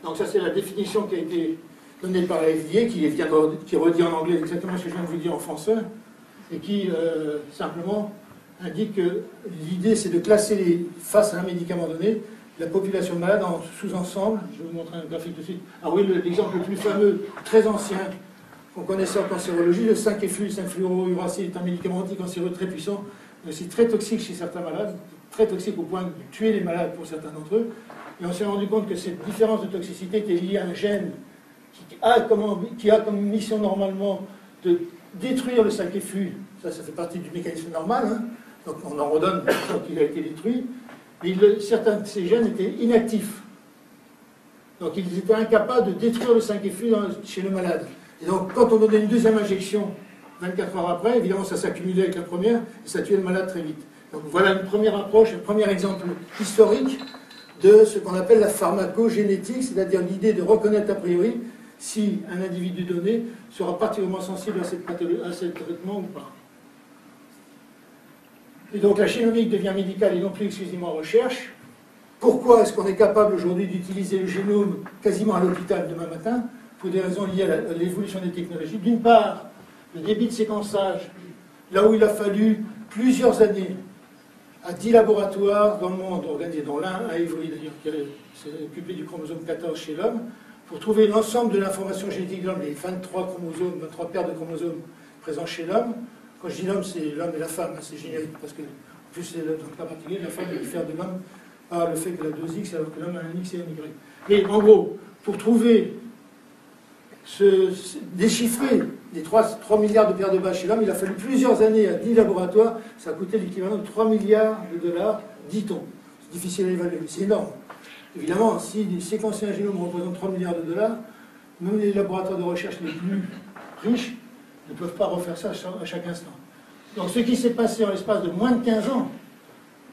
Donc ça, c'est la définition qui a été donnée par la FDA, qui redit en anglais exactement ce que je viens de vous dire en français, et qui simplement indique que l'idée, c'est de classer face à un médicament donné, la population malade en sous-ensemble. Je vais vous montrer un graphique de suite. Ah oui, l'exemple le plus fameux, très ancien, qu'on connaissait en cancérologie, le 5-FU, le 5-fluorouracil, est un médicament anticancéreux très puissant, mais aussi très toxique chez certains malades, très toxique au point de tuer les malades pour certains d'entre eux. Et on s'est rendu compte que cette différence de toxicité était liée à un gène qui a comme mission normalement de détruire le 5-FU. Ça fait partie du mécanisme normal, hein. Donc on en redonne quand il a été détruit. Mais certains de ces gènes étaient inactifs. Donc ils étaient incapables de détruire le 5-FU chez le malade. Et donc quand on donnait une deuxième injection 24 heures après, évidemment ça s'accumulait avec la première et ça tuait le malade très vite. Donc voilà une première approche, un premier exemple historique de ce qu'on appelle la pharmacogénétique, c'est-à-dire l'idée de reconnaître a priori si un individu donné sera particulièrement sensible à ce traitement ou pas. Et donc la génomique devient médicale et non plus exclusivement recherche. Pourquoi est-ce qu'on est capable aujourd'hui d'utiliser le génome quasiment à l'hôpital demain matin? Pour des raisons liées à l'évolution des technologies. D'une part, le débit de séquençage, là où il a fallu plusieurs années à 10 laboratoires dans le monde organisés, dont l'un à Évry d'ailleurs, qui s'est occupé du chromosome 14 chez l'homme, pour trouver l'ensemble de l'information génétique de l'homme, les 23 chromosomes, 23 paires de chromosomes présents chez l'homme. Quand je dis l'homme, c'est l'homme et la femme, hein, c'est générique, parce que en plus, c'est dans le cas particulier, la femme est diffère de l'homme par le fait qu'elle a 2X, alors que l'homme a un X et un Y. Mais en gros, pour trouver, déchiffrer les 3 milliards de paires de bases chez l'homme, il a fallu plusieurs années à 10 laboratoires, ça a coûté l'équivalent de 3 milliards de dollars, dit-on. C'est difficile à évaluer, mais c'est énorme. Évidemment, si séquencer un génome représente 3 milliards de dollars, même les laboratoires de recherche les plus riches ne peuvent pas refaire ça à chaque instant. Donc ce qui s'est passé en l'espace de moins de 15 ans,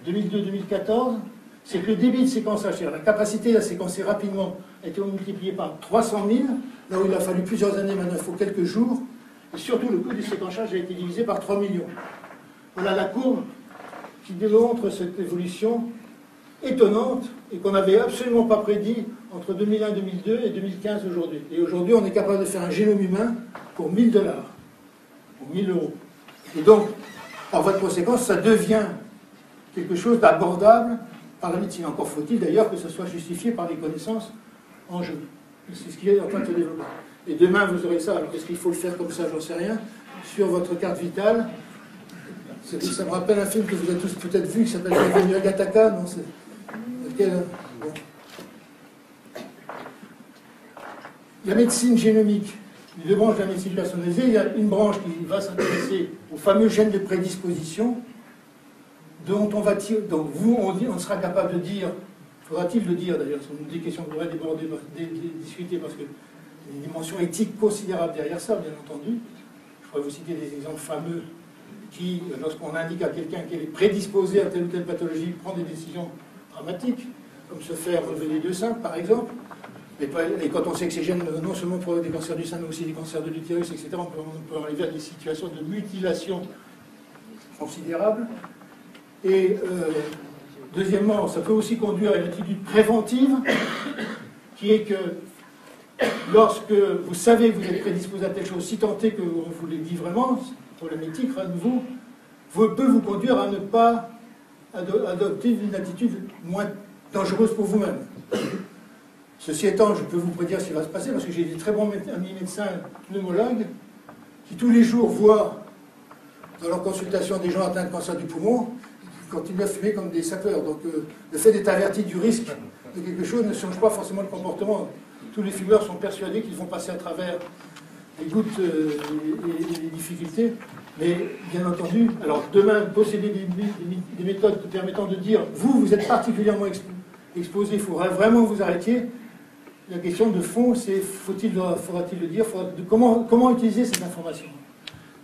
2002-2014, c'est que le débit de séquençage, c'est-à-dire la capacité à séquencer rapidement, a été multiplié par 300 000, là où il a fallu plusieurs années, maintenant il faut quelques jours, et surtout le coût du séquençage a été divisé par 3 millions. Voilà la courbe qui démontre cette évolution étonnante et qu'on n'avait absolument pas prédit entre 2001, 2002 et 2015 aujourd'hui. Et aujourd'hui, on est capable de faire un génome humain pour 1000 $, pour 1000 €. Et donc, par voie de conséquence, ça devient quelque chose d'abordable par la médecine. Encore faut-il d'ailleurs que ce soit justifié par les connaissances en jeu. C'est ce qui est en train de se développer. Et demain, vous aurez ça. Alors, est-ce qu'il faut le faire comme ça? J'en sais rien. Sur votre carte vitale. Ça me rappelle un film que vous avez tous peut-être vu qui s'appelle Bienvenue à Gattaca. Non, c'est lequel, bon. La médecine génomique, les deux branches de la médecine personnalisée, il y a une branche qui va s'intéresser aux fameux gènes de prédisposition, dont on va tirer. Donc, vous, on sera capable de dire. Faudra-t-il le dire d'ailleurs? Ce sont des questions qu'on devrait discuter parce que y a une dimension éthique considérable derrière ça, bien entendu. Je pourrais vous citer des exemples fameux qui, lorsqu'on indique à quelqu'un qu'il est prédisposé à telle ou telle pathologie, prend des décisions dramatiques, comme se faire relever les deux seins, par exemple. Et quand on sait que ces gènes non seulement provoquent des cancers du sein, mais aussi des cancers de l'utérus, etc., on peut arriver à des situations de mutilation considérables. Et deuxièmement, ça peut aussi conduire à une attitude préventive, qui est que lorsque vous savez que vous êtes prédisposé à telle chose, si tant est qu'on vous le dit vraiment, problème éthique à nouveau, peut vous conduire à ne pas adopter une attitude moins dangereuse pour vous-même. Ceci étant, je peux vous prédire ce qui va se passer, parce que j'ai des très bons amis médecins pneumologues qui tous les jours voient dans leur consultation des gens atteints de cancer du poumon, qui continuent à fumer comme des sapeurs. Donc le fait d'être averti du risque de quelque chose ne change pas forcément le comportement. Tous les fumeurs sont persuadés qu'ils vont passer à travers les gouttes et les difficultés. Mais bien entendu, alors demain, posséder des méthodes permettant de dire vous êtes particulièrement exposé, il faudra vraiment vous arrêter. La question de fond, c'est faudra-t-il le dire, comment utiliser cette information.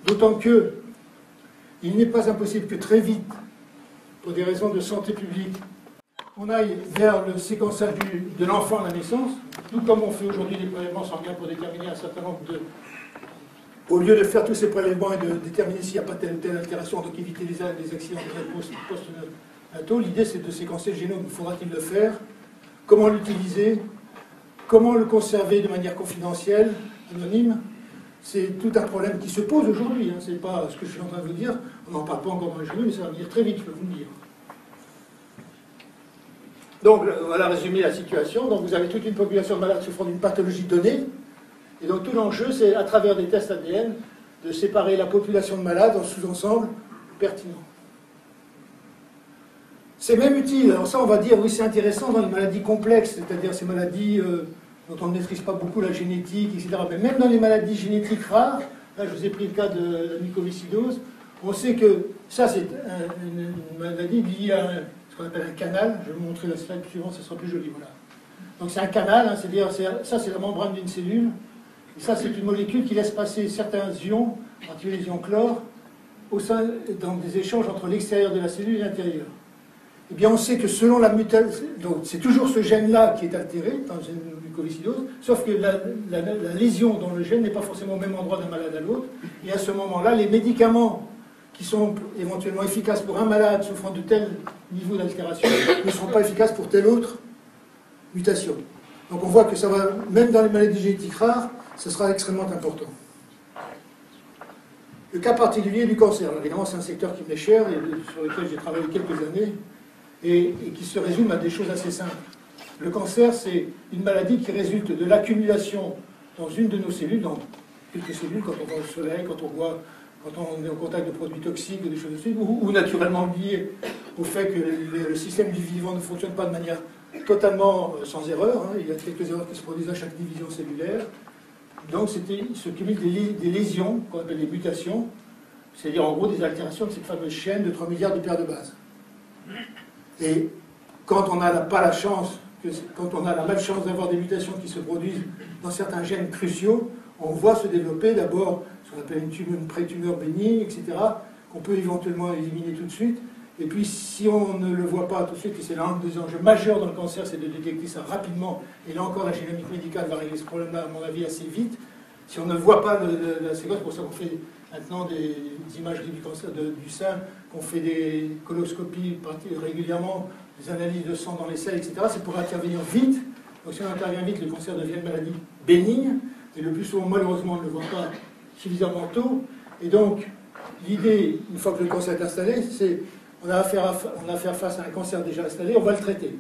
D'autant que il n'est pas impossible que très vite, pour des raisons de santé publique, on aille vers le séquençage de l'enfant à la naissance, tout comme on fait aujourd'hui des prélèvements sanguins pour déterminer un certain nombre de... Au lieu de faire tous ces prélèvements et de déterminer s'il n'y a pas telle ou telle altération, donc éviter les accidents post-nataux, l'idée c'est de séquencer le génome. Faudra-t-il le faire? Comment l'utiliser? Comment le conserver de manière confidentielle, anonyme? C'est tout un problème qui se pose aujourd'hui. Hein. C'est pas ce que je suis en train de vous dire. On n'en parle pas encore dans les journaux, mais ça va venir très vite, je peux vous le dire. Donc, voilà résumé la situation. Donc, vous avez toute une population de malades souffrant d'une pathologie donnée. Et donc, tout l'enjeu, c'est, à travers des tests ADN, de séparer la population de malades en sous-ensembles pertinents. C'est même utile. Alors ça, on va dire, oui, c'est intéressant dans les maladies complexes, c'est-à-dire ces maladies dont on ne maîtrise pas beaucoup la génétique, etc. Mais même dans les maladies génétiques rares, là, je vous ai pris le cas de la mucoviscidose, on sait que ça, c'est une maladie liée à ce qu'on appelle un canal. Je vais vous montrer la slide suivante, ça sera plus joli, voilà. Donc c'est un canal, hein, c'est-à-dire, ça, c'est la membrane d'une cellule. Et ça, c'est une molécule qui laisse passer certains ions, en particulier les ions chlore, au sein, dans des échanges entre l'extérieur de la cellule et l'intérieur. Eh bien, on sait que selon la mutation, donc c'est toujours ce gène-là qui est altéré dans une mucoviscidose, sauf que la lésion dans le gène n'est pas forcément au même endroit d'un malade à l'autre. Et à ce moment-là, les médicaments qui sont éventuellement efficaces pour un malade souffrant de tel niveau d'altération ne seront pas efficaces pour telle autre mutation. Donc on voit que ça va, même dans les maladies génétiques rares, ce sera extrêmement important. Le cas particulier du cancer, évidemment c'est un secteur qui m'est cher et sur lequel j'ai travaillé quelques années et qui se résume à des choses assez simples. Le cancer, c'est une maladie qui résulte de l'accumulation dans une de nos cellules, dans quelques cellules, quand on va au soleil, quand on est en contact de produits toxiques ou des choses de ce type, ou naturellement lié au fait que le système du vivant ne fonctionne pas de manière totalement sans erreur. Hein. Il y a quelques erreurs qui se produisent à chaque division cellulaire. Donc il se cumule des lésions, qu'on appelle des mutations, c'est-à-dire en gros des altérations de cette fameuse chaîne de 3 milliards de paires de bases. Et quand on n'a pas la chance, quand on a la malchance d'avoir des mutations qui se produisent dans certains gènes cruciaux, on voit se développer d'abord ce qu'on appelle une pré-tumeur bénigne, etc., qu'on peut éventuellement éliminer tout de suite. Et puis, si on ne le voit pas tout de suite, et c'est l'un des enjeux majeurs dans le cancer, c'est de détecter ça rapidement. Et là encore, la génomique médicale va régler ce problème-là, à mon avis, assez vite. Si on ne voit pas la séquence, c'est pour ça qu'on fait maintenant des imageries du cancer du sein, qu'on fait des coloscopies régulièrement, des analyses de sang dans les selles, etc. C'est pour intervenir vite. Donc si on intervient vite, le cancer devient une maladie bénigne. Et le plus souvent, malheureusement, on ne le voit pas suffisamment tôt. Et donc, l'idée, une fois que le cancer est installé, c'est on a affaire face à un cancer déjà installé, on va le traiter.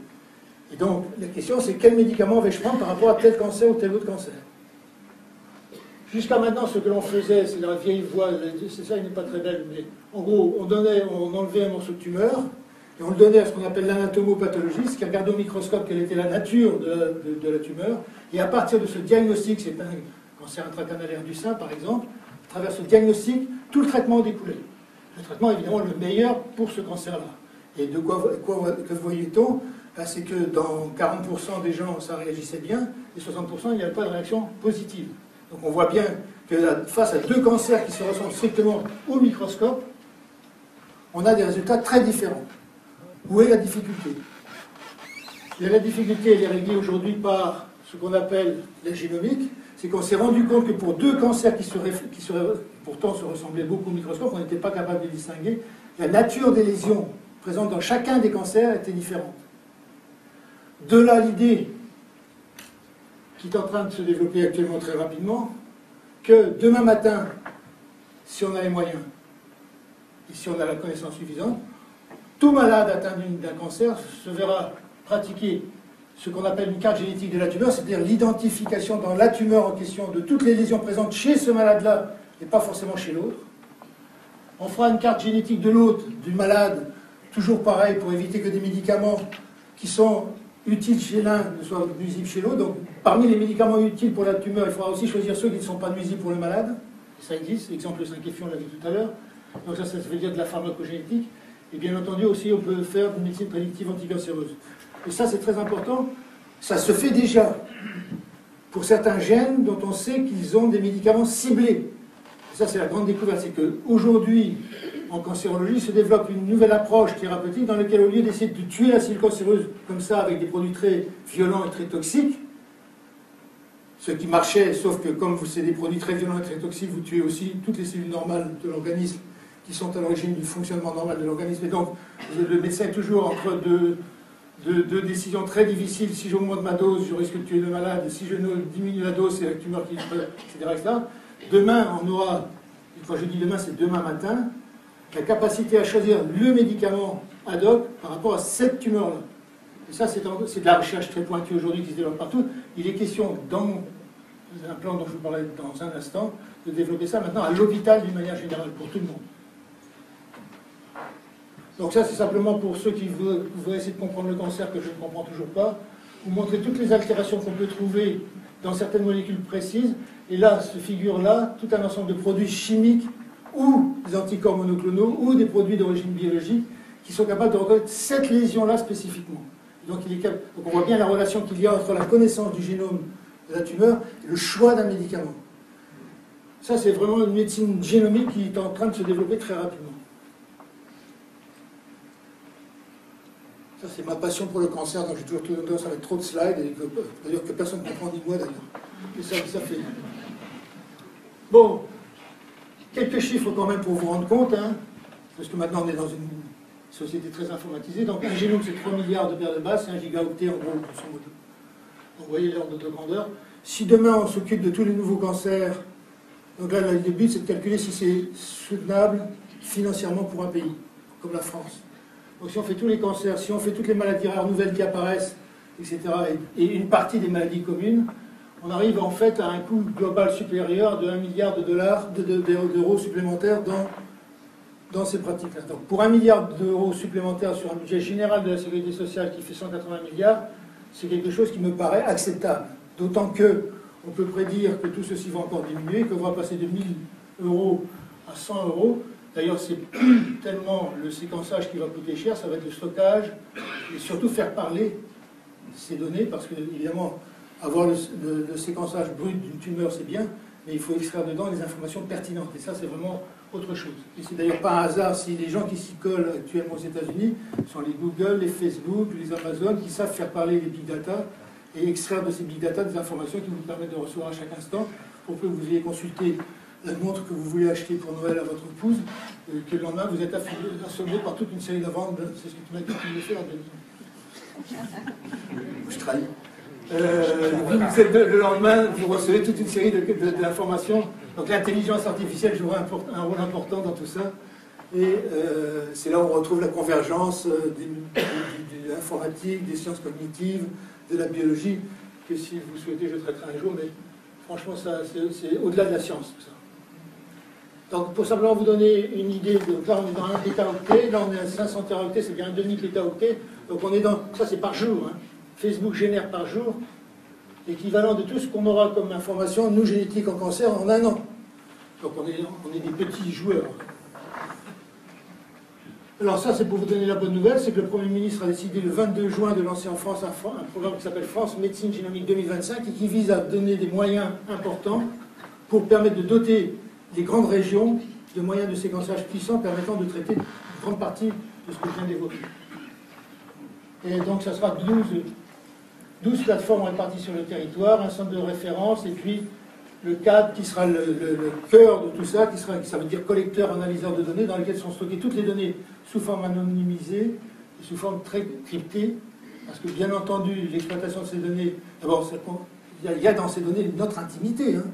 Et donc, la question, c'est quel médicament vais-je prendre par rapport à tel cancer ou tel autre cancer? Jusqu'à maintenant, ce que l'on faisait, c'est la vieille voie, c'est ça, il n'est pas très belle, mais en gros, on enlevait un morceau de tumeur, et on le donnait à ce qu'on appelle l'anatomopathologiste, qui regardait au microscope quelle était la nature de la tumeur, et à partir de ce diagnostic, c'est un cancer intracanalaire du sein, par exemple, à travers ce diagnostic, tout le traitement découlait. Le traitement, évidemment, le meilleur pour ce cancer-là. Et de que voyait-on? C'est que dans 40% des gens, ça réagissait bien, et 60%, il n'y avait pas de réaction positive. Donc on voit bien que face à deux cancers qui se ressemblent strictement au microscope, on a des résultats très différents. Où est la difficulté? La difficulté, elle est réglée aujourd'hui par ce qu'on appelle la génomique. C'est qu'on s'est rendu compte que pour deux cancers qui pourtant se ressemblaient beaucoup au microscope, on n'était pas capable de les distinguer, la nature des lésions présentes dans chacun des cancers était différente. De là l'idée qui est en train de se développer actuellement très rapidement, que demain matin, si on a les moyens, et si on a la connaissance suffisante, tout malade atteint d'un cancer se verra pratiquer ce qu'on appelle une carte génétique de la tumeur, c'est-à-dire l'identification dans la tumeur en question de toutes les lésions présentes chez ce malade-là et pas forcément chez l'autre. On fera une carte génétique de l'autre, du malade, toujours pareil, pour éviter que des médicaments qui sont utiles chez l'un ne soient nuisibles chez l'autre. Donc, parmi les médicaments utiles pour la tumeur, il faudra aussi choisir ceux qui ne sont pas nuisibles pour le malade. Ça existe, exemple 5F, on l'a vu tout à l'heure. Donc ça veut dire de la pharmacogénétique. Et bien entendu aussi, on peut faire une médecine prédictive anticancéreuse. Et ça, c'est très important. Ça se fait déjà pour certains gènes dont on sait qu'ils ont des médicaments ciblés. Et ça, c'est la grande découverte. C'est qu'aujourd'hui, en cancérologie, se développe une nouvelle approche thérapeutique dans laquelle, au lieu d'essayer de tuer la cellule cancéreuse comme ça, avec des produits très violents et très toxiques, ce qui marchait, sauf que comme c'est des produits très violents et très toxiques, vous tuez aussi toutes les cellules normales de l'organisme qui sont à l'origine du fonctionnement normal de l'organisme. Et donc, le médecin est toujours entre deux décisions très difficiles. Si j'augmente ma dose, je risque de tuer le malade. Si je diminue la dose, c'est la tumeur qui... etc. Demain, on aura, quand je dis demain, c'est demain matin, la capacité à choisir le médicament ad hoc par rapport à cette tumeur-là. Et ça, c'est de la recherche très pointue aujourd'hui qui se développe partout. Il est question, dans un plan dont je vous parlais dans un instant, de développer ça maintenant à l'hôpital d'une manière générale, pour tout le monde. Donc ça, c'est simplement pour ceux qui voudraient essayer de comprendre le cancer, que je ne comprends toujours pas, vous montrer toutes les altérations qu'on peut trouver dans certaines molécules précises. Et là, se figure là tout un ensemble de produits chimiques ou des anticorps monoclonaux ou des produits d'origine biologique qui sont capables de reconnaître cette lésion-là spécifiquement. Donc on voit bien la relation qu'il y a entre la connaissance du génome de la tumeur et le choix d'un médicament. Ça, c'est vraiment une médecine génomique qui est en train de se développer très rapidement. Ça, c'est ma passion pour le cancer, donc j'ai toujours tendance avec trop de slides, et d'ailleurs que personne ne comprend ni moi d'ailleurs. Et ça fait... Bon, quelques chiffres quand même pour vous rendre compte, hein, parce que maintenant on est dans une société très informatisée. Donc un génome, c'est 3 milliards de paires de bases, c'est 1 gigaoctet en gros, grosso modo. Donc vous voyez l'ordre de grandeur. Si demain on s'occupe de tous les nouveaux cancers, donc là le but c'est de calculer si c'est soutenable financièrement pour un pays, comme la France. Donc si on fait tous les cancers, si on fait toutes les maladies rares nouvelles qui apparaissent, etc., et une partie des maladies communes, on arrive en fait à un coût global supérieur de 1 milliard de dollars, d'euros supplémentaires dans ces pratiques-là. Donc pour 1 milliard d'euros supplémentaires sur un budget général de la sécurité sociale qui fait 180 milliards, c'est quelque chose qui me paraît acceptable. D'autant que on peut prédire que tout ceci va encore diminuer, qu'on va passer de 1 000 euros à 100 euros. D'ailleurs, c'est plus tellement le séquençage qui va coûter cher, ça va être le stockage et surtout faire parler ces données, parce que, évidemment, avoir le séquençage brut d'une tumeur, c'est bien, mais il faut extraire dedans des informations pertinentes. Et ça, c'est vraiment autre chose. Et c'est d'ailleurs pas un hasard si les gens qui s'y collent actuellement aux États-Unis sont les Google, les Facebook, les Amazon, qui savent faire parler les big data et extraire de ces big data des informations qui vous permettent de recevoir à chaque instant pour que vous ayez consulté la montre que vous voulez acheter pour Noël à votre épouse, que le lendemain vous êtes assommé par toute une série d'avants. C'est ce que tu m'as dit que tu voulais faire. Je trahis. Le lendemain, vous recevez toute une série d'informations. Donc l'intelligence artificielle jouera un rôle important dans tout ça. Et c'est là où on retrouve la convergence de l'informatique, des sciences cognitives, de la biologie, que si vous souhaitez, je traiterai un jour, mais franchement, c'est au-delà de la science, tout ça. Donc, pour simplement vous donner une idée, donc là on est dans 1 pétaoctet, là on est à 500 téraoctets, c'est bien un demi-pétaoctet, donc on est dans, ça c'est par jour, hein. Facebook génère par jour l'équivalent de tout ce qu'on aura comme information, nous génétiques en cancer, en 1 an. Donc on est des petits joueurs. Alors ça c'est pour vous donner la bonne nouvelle, c'est que le Premier ministre a décidé le 22 juin de lancer en France un programme qui s'appelle France Médecine Génomique 2025 et qui vise à donner des moyens importants pour permettre de doter les grandes régions de moyens de séquençage puissants permettant de traiter une grande partie de ce que je viens d'évoquer. Et donc ça sera 12 plateformes réparties sur le territoire, un centre de référence, et puis le cadre qui sera le cœur de tout ça, ça veut dire collecteur, analyseur de données, dans lequel sont stockées toutes les données sous forme anonymisée et sous forme très cryptée, parce que bien entendu, l'exploitation de ces données, d'abord, il y a dans ces données notre intimité, hein.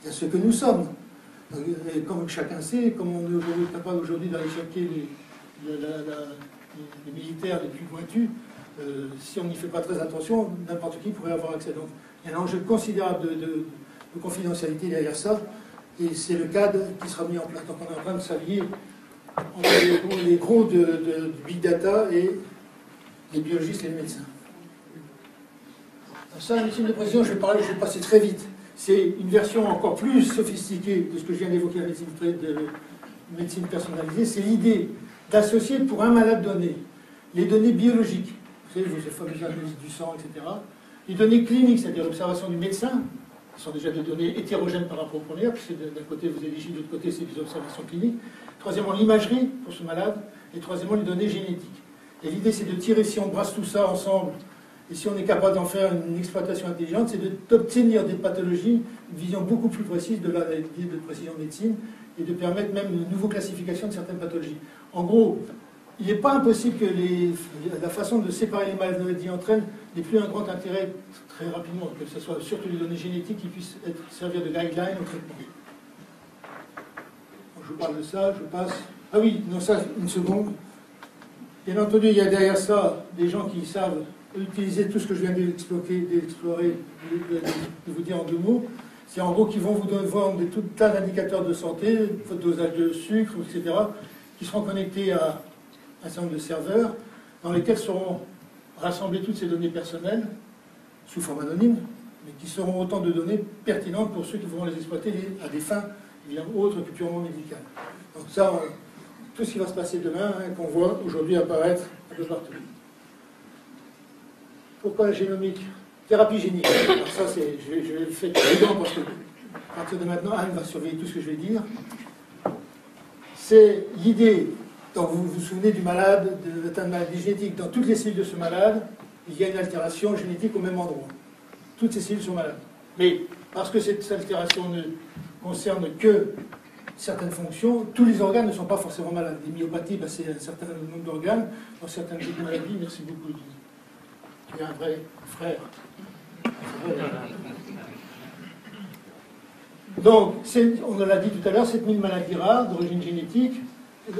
Il y a ce que nous sommes. Et comme chacun sait, comme on est capable aujourd'hui d'aller checker les militaires les plus pointus, si on n'y fait pas très attention, n'importe qui pourrait avoir accès. Donc il y a un enjeu considérable de confidentialité derrière ça, et c'est le cadre qui sera mis en place. Donc on est en train de s'allier entre les gros de Big Data et les biologistes et les médecins. Ça, la médecine de précision, je vais passer très vite. C'est une version encore plus sophistiquée de ce que je viens d'évoquer, la médecine personnalisée. C'est l'idée d'associer pour un malade donné les données biologiques, vous savez, les fameuses analyses du sang, etc., les données cliniques, c'est-à-dire l'observation du médecin, qui sont déjà des données hétérogènes par rapport au premier, puisque d'un côté vous éligible, de l'autre côté c'est des observations cliniques. Troisièmement, l'imagerie pour ce malade. Et troisièmement, les données génétiques. Et l'idée, c'est de tirer, si on brasse tout ça ensemble, et si on est capable d'en faire une exploitation intelligente, c'est d'obtenir des pathologies, une vision beaucoup plus précise de l'idée de précision médecine, et de permettre même une nouvelle classification de certaines pathologies. En gros, il n'est pas impossible que la façon de séparer les maladies entre elles n'ait plus un grand intérêt très rapidement, que ce soit surtout les données génétiques qui puissent servir de guideline au traitement. Donc, je vous parle de ça, je passe. Ah oui, non, ça, une seconde. Bien entendu, il y a derrière ça des gens qui savent utiliser tout ce que je viens d'explorer, de vous dire en deux mots. C'est en gros qu'ils vont vous vendre tout un tas d'indicateurs de santé, votre dosage de sucre, etc., qui seront connectés à un certain nombre de serveurs dans lesquels seront rassemblées toutes ces données personnelles sous forme anonyme, mais qui seront autant de données pertinentes pour ceux qui vont les exploiter à des fins autres que purement médicales. Donc ça, tout ce qui va se passer demain, qu'on voit aujourd'hui apparaître un peu partout. Pourquoi la génomique? Thérapie génique. Alors ça, je vais le faire évident parce que à partir de maintenant, Anne va surveiller tout ce que je vais dire. C'est l'idée, donc vous vous souvenez du malade, de maladie génétique, dans toutes les cellules de ce malade, il y a une altération génétique au même endroit. Toutes ces cellules sont malades. Mais parce que cette altération ne concerne que certaines fonctions, tous les organes ne sont pas forcément malades. Les myopathies, ben, c'est un certain nombre d'organes, dans certaines maladies, merci beaucoup. Il y a un vrai frère. Donc, on l'a dit tout à l'heure, 7000 maladies rares d'origine génétique,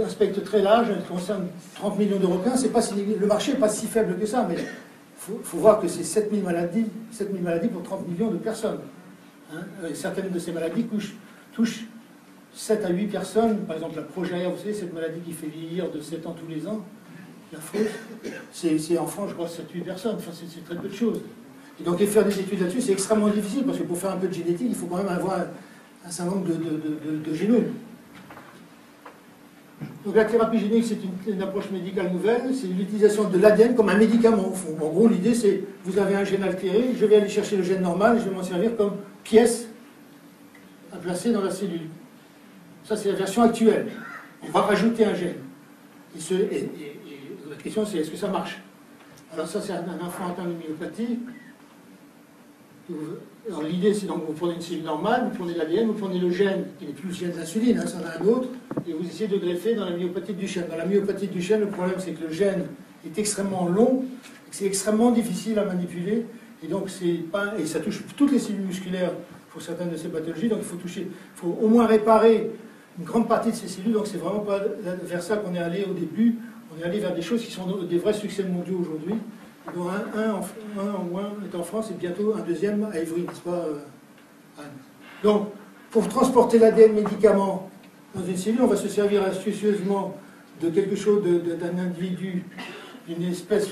un spectre très large, qui concerne 30 millions de requins. Le marché n'est pas si faible que ça, mais il faut voir que c'est 7000 maladies pour 30 millions de personnes. Hein. Certaines de ces maladies touchent 7 à 8 personnes. Par exemple, la progéria, vous savez, cette maladie qui fait vieillir de 7 ans tous les ans, la fausse, c'est en France, je crois, 7-8 personnes. Enfin, c'est très peu de choses. Et donc, faire des études là-dessus, c'est extrêmement difficile, parce que pour faire un peu de génétique, il faut quand même avoir un certain nombre de génomes. Donc, la thérapie génique, c'est une approche médicale nouvelle, c'est l'utilisation de l'ADN comme un médicament, au fond. En gros, l'idée, c'est, vous avez un gène altéré, je vais aller chercher le gène normal, et je vais m'en servir comme pièce à placer dans la cellule. Ça, c'est la version actuelle. On va rajouter un gène. Et la question, c'est est-ce que ça marche? Alors ça, c'est un enfant atteint de myopathie. Alors l'idée, c'est donc vous prenez une cellule normale, vous prenez l'ADN, vous prenez le gène, qui n'est plus le gène d'insuline, hein, ça en a un autre, et vous essayez de greffer dans la myopathie du Duchenne. Dans la myopathie du Duchenne, le problème, c'est que le gène est extrêmement long, c'est extrêmement difficile à manipuler, et donc et ça touche toutes les cellules musculaires pour certaines de ces pathologies, donc il faut au moins réparer une grande partie de ces cellules, donc c'est vraiment pas vers ça qu'on est allé au début. On est allé vers des choses qui sont des vrais succès mondiaux aujourd'hui. dont un au moins est en France et bientôt un deuxième à Évry, n'est-ce pas, Anne? Donc, pour transporter l'ADN médicament dans une cellule, on va se servir astucieusement de quelque chose, d'un individu, d'une espèce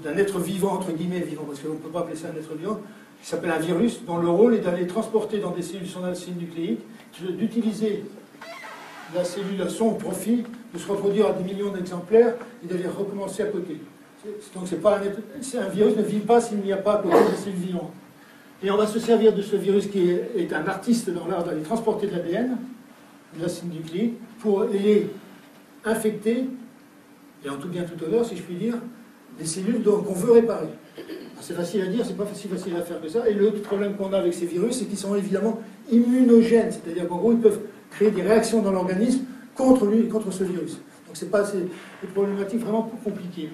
d'un être vivant, entre guillemets vivant, parce qu'on ne peut pas appeler ça un être vivant, qui s'appelle un virus, dont le rôle est d'aller transporter dans des cellules sans acide nucléique, d'utiliser la cellule à son profit, de se reproduire à des millions d'exemplaires et d'aller recommencer à côté. Donc un virus ne vit pas s'il n'y a pas à côté de cellules vivantes. Et on va se servir de ce virus qui est un artiste dans l'art d'aller transporter de l'ADN, de l'acide nucléique, pour les infecter, et en tout bien tout honneur, si je puis dire, des cellules qu'on veut réparer. C'est facile à dire, c'est pas facile à faire que ça. Et l'autre problème qu'on a avec ces virus, c'est qu'ils sont évidemment immunogènes, c'est-à-dire qu'en gros, ils peuvent créer des réactions dans l'organisme contre ce virus. Donc c'est des problématiques vraiment compliquées.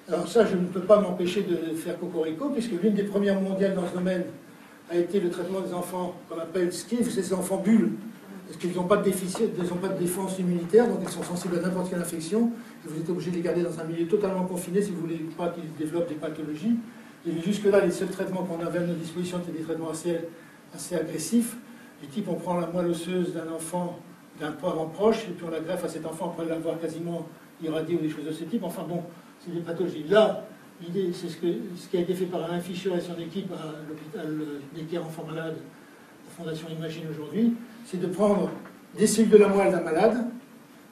Alors ça, je ne peux pas m'empêcher de faire cocorico, puisque l'une des premières mondiales dans ce domaine a été le traitement des enfants qu'on appelle SCIF, c'est ces enfants bulles, parce qu'ils n'ont pas de défense immunitaire, donc ils sont sensibles à n'importe quelle infection, et vous êtes obligé de les garder dans un milieu totalement confiné si vous ne voulez pas qu'ils développent des pathologies. Et jusque-là, les seuls traitements qu'on avait à nos dispositions étaient des traitements assez agressifs. Du type, on prend la moelle osseuse d'un enfant, d'un parent proche, et puis on la greffe à cet enfant après l'avoir quasiment irradié ou des choses de ce type. Enfin bon, c'est des pathologies. Là, l'idée, c'est ce qui a été fait par Alain Fischer et son équipe à l'hôpital Necker Enfants Malades, la Fondation Imagine aujourd'hui, c'est de prendre des cellules de la moelle d'un malade,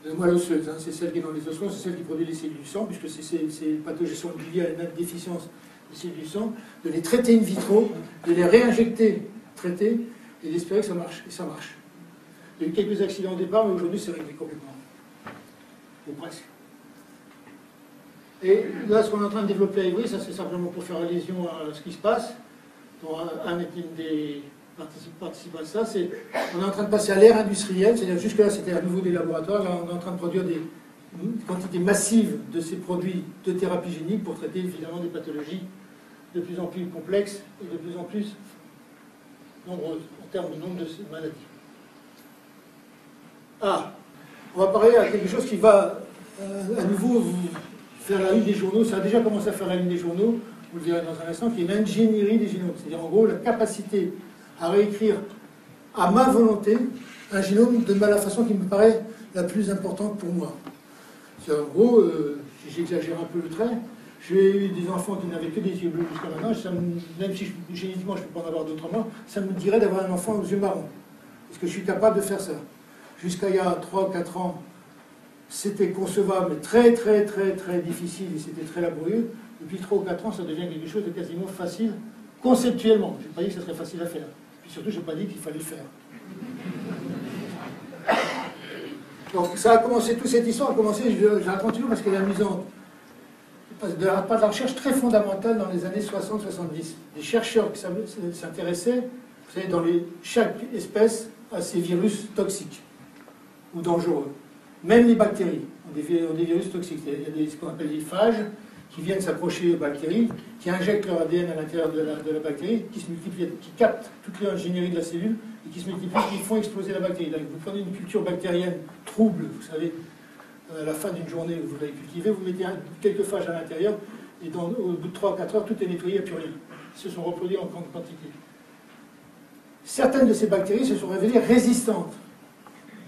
la moelle osseuse, hein, c'est celle qui est dans les ossements, c'est celle qui produit les cellules du sang, puisque ces pathologies sont liées à une déficience des cellules du sang, de les traiter in vitro, de les réinjecter, traiter, et d'espérer que ça marche. Et ça marche. Il y a eu quelques accidents au départ, mais aujourd'hui c'est réglé complètement. Ou presque. Et là, ce qu'on est en train de développer à Ivry, ça c'est simplement pour faire allusion à ce qui se passe. Donc, un est une des participants à ça. On est en train de passer à l'ère industrielle, c'est-à-dire jusque-là c'était à nouveau des laboratoires, là on est en train de produire des quantités massives de ces produits de thérapie génique pour traiter évidemment des pathologies de plus en plus complexes et de plus en plus nombreuses en termes de nombre de maladies. Ah, on va parler à quelque chose qui va à nouveau vous faire la une des journaux. Ça a déjà commencé à faire la une des journaux, vous le verrez dans un instant, qui est l'ingénierie des génomes. C'est-à-dire en gros la capacité à réécrire à ma volonté un génome de la façon qui me paraît la plus importante pour moi. C'est en gros, j'exagère un peu le trait, j'ai eu des enfants qui n'avaient que des yeux bleus jusqu'à maintenant, même si génétiquement je ne peux pas en avoir d'autrement, ça me dirait d'avoir un enfant aux yeux marrons. Est-ce que je suis capable de faire ça? Jusqu'à il y a 3 ou 4 ans, c'était concevable, mais très très très très difficile et c'était très laborieux. Depuis 3 ou 4 ans, ça devient quelque chose de quasiment facile, conceptuellement. Je n'ai pas dit que ça serait facile à faire. Puis surtout, je n'ai pas dit qu'il fallait le faire. Donc ça a commencé, toute cette histoire a commencé, je la continue parce qu'elle est amusante. Pas de la recherche très fondamentale dans les années 60-70. Des chercheurs qui s'intéressaient, vous savez, chaque espèce a ses virus toxiques ou dangereux. Même les bactéries ont des virus toxiques. Il y a ce qu'on appelle les phages qui viennent s'approcher aux bactéries, qui injectent leur ADN à l'intérieur de la bactérie, qui se multiplient, qui captent toute l'ingénierie de la cellule et qui se multiplient, qui font exploser la bactérie. Donc, vous prenez une culture bactérienne trouble, vous savez, à la fin d'une journée où vous l'avez cultivée, vous mettez quelques phages à l'intérieur et au bout de 3 ou 4 heures, tout est nettoyé, il n'y a plus rien. Ils se sont reproduits en grande quantité. Certaines de ces bactéries se sont révélées résistantes.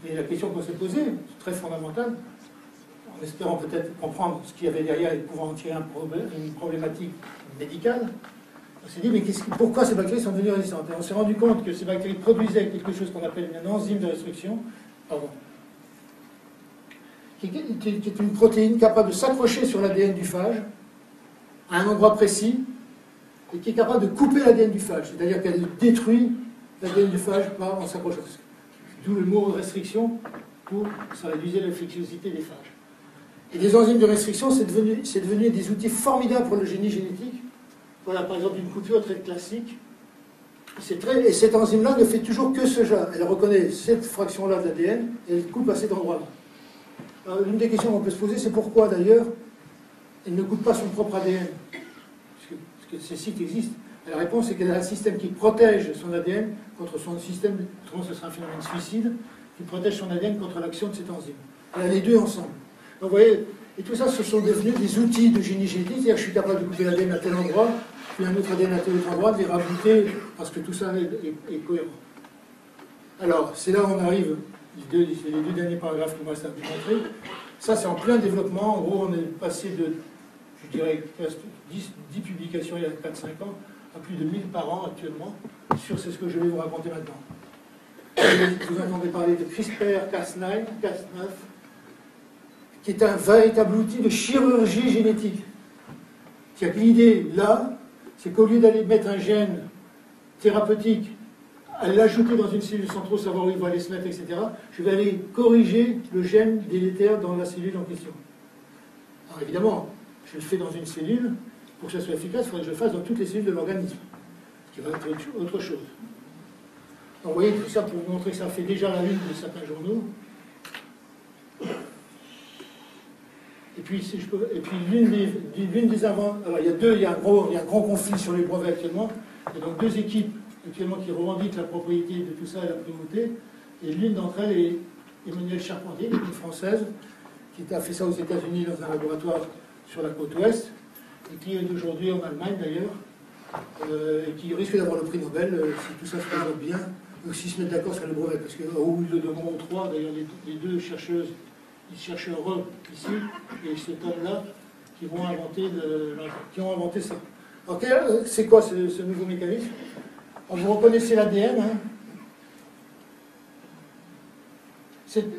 Et la question qu'on s'est posée, très fondamentale, en espérant peut-être comprendre ce qu'il y avait derrière et pouvoir en tirer une problématique médicale, on s'est dit, mais pourquoi ces bactéries sont devenues résistantes? Et on s'est rendu compte que ces bactéries produisaient quelque chose qu'on appelle une enzyme de restriction, qui est une protéine capable de s'accrocher sur l'ADN du phage à un endroit précis et qui est capable de couper l'ADN du phage, c'est-à-dire qu'elle détruit l'ADN du phage en s'accrochant. D'où le mot restriction, pour ça réduisait l'infectiosité des phages. Et les enzymes de restriction, c'est devenu des outils formidables pour le génie génétique. Voilà, par exemple, une coupure très classique. Et cette enzyme-là ne fait toujours que ce genre. Elle reconnaît cette fraction-là de l'ADN et elle coupe à cet endroit-là. L'une des questions qu'on peut se poser, c'est pourquoi d'ailleurs elle ne coupe pas son propre ADN, parce que ces sites existent. Et la réponse, c'est qu'elle a un système qui protège son ADN contre son système, autrement ce sera un phénomène suicide, qui protège son ADN contre l'action de cette enzyme. Elle a les deux ensemble. Donc vous voyez, et tout ça, ce sont devenus des outils de génie génétique, c'est-à-dire que je suis capable de couper l'ADN à tel endroit, puis un autre ADN à tel autre endroit, de les rajouter, parce que tout ça est cohérent. Alors, c'est là où on arrive, c'est les deux derniers paragraphes qui me restent à vous montrer. Ça, c'est en plein développement. En gros, on est passé de, je dirais, 10 publications il y a 4-5 ans, à plus de 1000 par an actuellement, sur ce que je vais vous raconter maintenant. Vous entendez parler de CRISPR-Cas9, qui est un véritable outil de chirurgie génétique. C'est-à-dire que l'idée, là, c'est qu'au lieu d'aller mettre un gène thérapeutique, à l'ajouter dans une cellule sans trop savoir où il va aller se mettre, etc., je vais aller corriger le gène délétère dans la cellule en question. Alors évidemment, je le fais dans une cellule, pour que ça soit efficace, il faudrait que je le fasse dans toutes les cellules de l'organisme, ce qui va être autre chose. Donc vous voyez, tout ça pour vous montrer que ça fait déjà la une de certains journaux. Et puis l'une des avant... Alors il y a un gros conflit sur les brevets actuellement. Il y a donc 2 équipes actuellement qui revendiquent la propriété de tout ça et la primauté. Et l'une d'entre elles est Emmanuelle Charpentier, qui est une Française, qui a fait ça aux États-Unis dans un laboratoire sur la côte ouest, et qui est aujourd'hui en Allemagne d'ailleurs, et qui risque d'avoir le prix Nobel si tout ça se présente bien, ou s'ils se mettent d'accord sur le brevet, parce que où ils le donneront trois, d'ailleurs les deux chercheuses, ils cherchent Europe ici, et cet homme-là, qui ont inventé ça. Alors c'est quoi ce nouveau mécanisme? Alors, vous reconnaissez l'ADN, hein.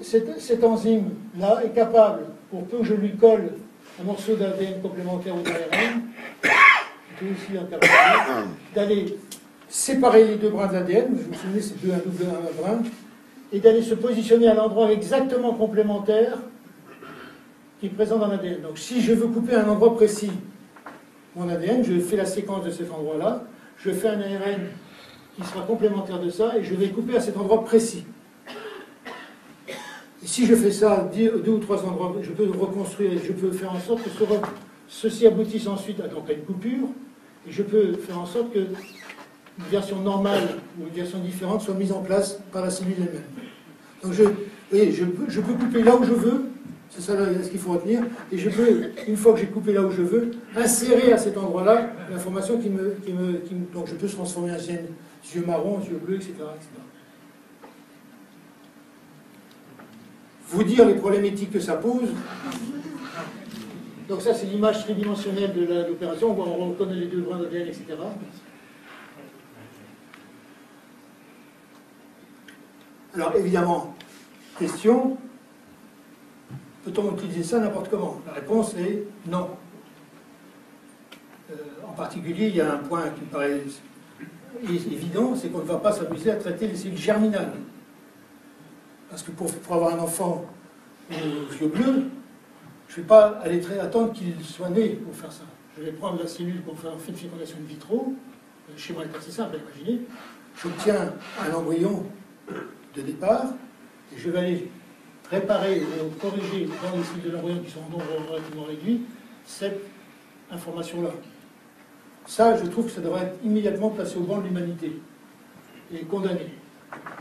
Cette enzyme-là est capable, pour peu que je lui colle un morceau d'ADN complémentaire ou d'ARN, qui est aussi un caractère, d'aller séparer les deux brins de l'ADN, vous vous souvenez, c'est un double brin, et d'aller se positionner à l'endroit exactement complémentaire qui est présent dans l'ADN. Donc si je veux couper un endroit précis, mon ADN, je fais la séquence de cet endroit-là, je fais un ARN qui sera complémentaire de ça, et je vais couper à cet endroit précis. Et si je fais ça, deux ou trois endroits, je peux reconstruire, je peux faire en sorte que ceci aboutisse ensuite à une coupure, et je peux faire en sorte que une version normale ou une version différente soit mise en place par la cellule elle-même. Donc je peux couper là où je veux, c'est ça ce qu'il faut retenir, et je peux, une fois que j'ai coupé là où je veux, insérer à cet endroit-là l'information donc je peux se transformer en yeux marron, yeux bleus, etc., etc. Vous dire les problèmes éthiques que ça pose. Donc ça, c'est l'image tridimensionnelle de l'opération. On reconnaît les deux brins d'ADN, etc. Alors, évidemment, question, peut-on utiliser ça n'importe comment? La réponse est non. En particulier, il y a un point qui me paraît évident, c'est qu'on ne va pas s'amuser à traiter les cellules germinales. Parce que pour avoir un enfant aux yeux bleus, je ne vais pas aller attendre qu'il soit né pour faire ça. Je vais prendre la cellule pour faire une fécondation in vitro. Le schéma est assez simple à imaginer. J'obtiens un embryon de départ et je vais aller réparer ou corriger dans les cellules de l'embryon qui sont en nombre relativement réduit cette information-là. Ça, je trouve que ça devrait être immédiatement placé au banc de l'humanité et condamné.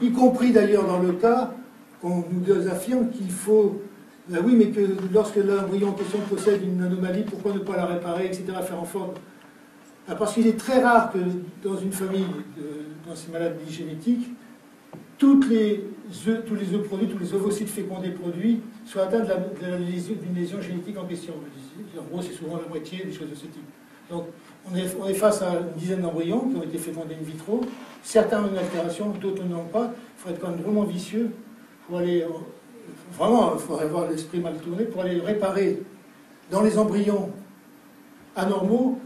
Y compris d'ailleurs dans le cas qu'on nous affirme qu'il faut, ben oui, mais que lorsque l'embryon en question possède une anomalie, pourquoi ne pas la réparer, etc., faire en forme. Parce qu'il est très rare que dans une famille, dans ces maladies génétiques, tous les œufs produits, tous les ovocytes fécondés produits soient atteints d'une lésion génétique en question. En gros, c'est souvent la moitié, des choses de ce type. Donc, on est face à une dizaine d'embryons qui ont été fécondés in vitro. Certains ont une altération, d'autres n'ont pas. Il faut être quand même vraiment vicieux pour aller... Vraiment, il faudrait avoir l'esprit mal tourné pour aller réparer dans les embryons anormaux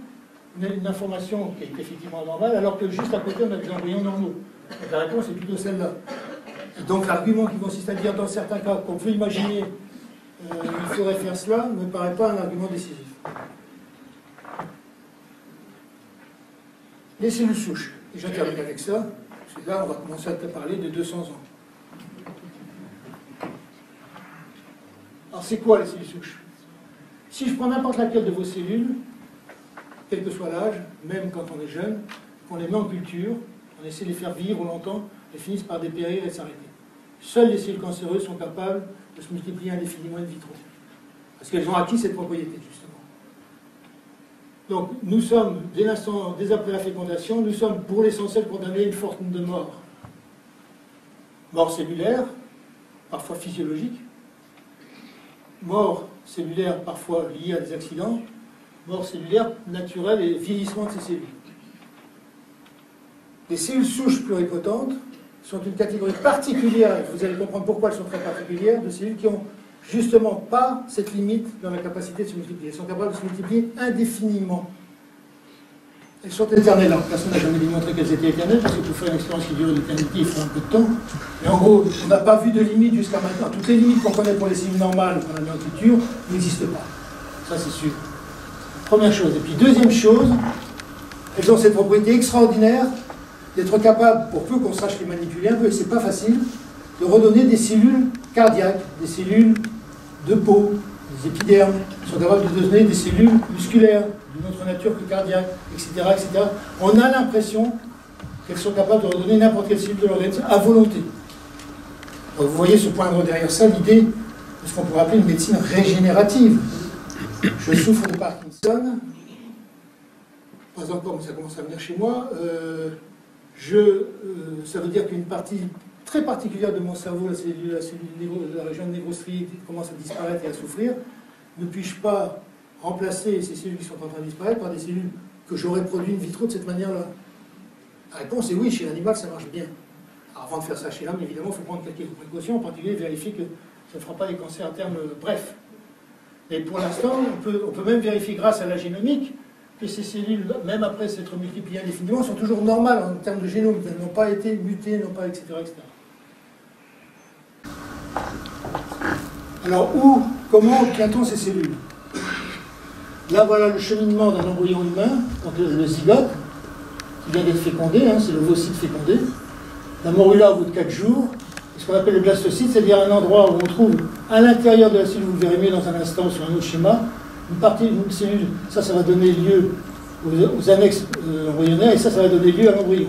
une information qui est effectivement normale, alors que juste à côté, on a des embryons normaux. Donc, la réponse est plutôt celle-là. Et donc l'argument qui consiste à dire dans certains cas qu'on peut imaginer il faudrait faire cela ne me paraît pas un argument décisif. Les cellules souches. Et je termine avec ça, parce que là, on va commencer à parler de 200 ans. Alors, c'est quoi les cellules souches? Si je prends n'importe laquelle de vos cellules, quel que soit l'âge, même quand on est jeune, qu'on les met en culture, on essaie de les faire vivre longtemps, elles finissent par dépérir et s'arrêter. Seules les cellules cancéreuses sont capables de se multiplier indéfiniment in vitro. Parce qu'elles ont acquis cette propriété, justement. Donc, nous sommes, dès l'instant, dès après la fécondation, nous sommes pour l'essentiel condamnés à une forme de mort. Mort cellulaire, parfois physiologique, mort cellulaire parfois liée à des accidents, mort cellulaire naturelle et vieillissement de ces cellules. Les cellules souches pluripotentes sont une catégorie particulière, vous allez comprendre pourquoi elles sont très particulières, de cellules qui n'ont justement pas cette limite dans la capacité de se multiplier. Elles sont capables de se multiplier indéfiniment. Elles sont éternelles. Alors, personne n'a jamais démontré qu'elles étaient éternelles, parce que pour faire une expérience qui dure l'éternité, il faut un peu de temps. Mais en gros, on n'a pas vu de limite jusqu'à maintenant. Toutes les limites qu'on connaît pour les cellules normales qu'on a mis en culture n'existent pas. Ça, c'est sûr. Première chose. Et puis, deuxième chose, elles ont cette propriété extraordinaire d'être capables, pour peu qu'on sache les manipuler un peu, et c'est pas facile, de redonner des cellules cardiaques, des cellules de peau, des épidermes, sont capables de donner des cellules musculaires, d'une autre nature que cardiaque, etc., etc. On a l'impression qu'elles sont capables de redonner n'importe quelle cellule de l'organisme à volonté. Donc vous voyez se poindre derrière ça l'idée de ce qu'on pourrait appeler une médecine régénérative. Je souffre de Parkinson, pas encore, mais ça commence à venir chez moi. Ça veut dire qu'une partie très particulière de mon cerveau, la région de névrostrie, commence à disparaître et à souffrir. Ne puis-je pas remplacer ces cellules qui sont en train de disparaître par des cellules que j'aurais produites in vitro de cette manière-là? La réponse est oui, chez l'animal ça marche bien. Alors, avant de faire ça chez l'homme, évidemment, il faut prendre quelques précautions, en particulier vérifier que ça ne fera pas des cancers à terme bref. Mais pour l'instant, on peut même vérifier grâce à la génomique que ces cellules, même après s'être multipliées indéfiniment, sont toujours normales en termes de génome. Elles n'ont pas été mutées, etc., etc. Alors, comment obtient-on ces cellules? Là, voilà le cheminement d'un embryon humain, donc le zygote, qui vient d'être fécondé, hein, c'est l'ovocyte fécondé. La morula au bout de 4 jours, ce qu'on appelle le blastocyte, c'est-à-dire un endroit où on trouve à l'intérieur de la cellule, vous le verrez mieux dans un instant sur un autre schéma, une cellule, ça va donner lieu aux annexes embryonnaires, et ça va donner lieu à l'embryon.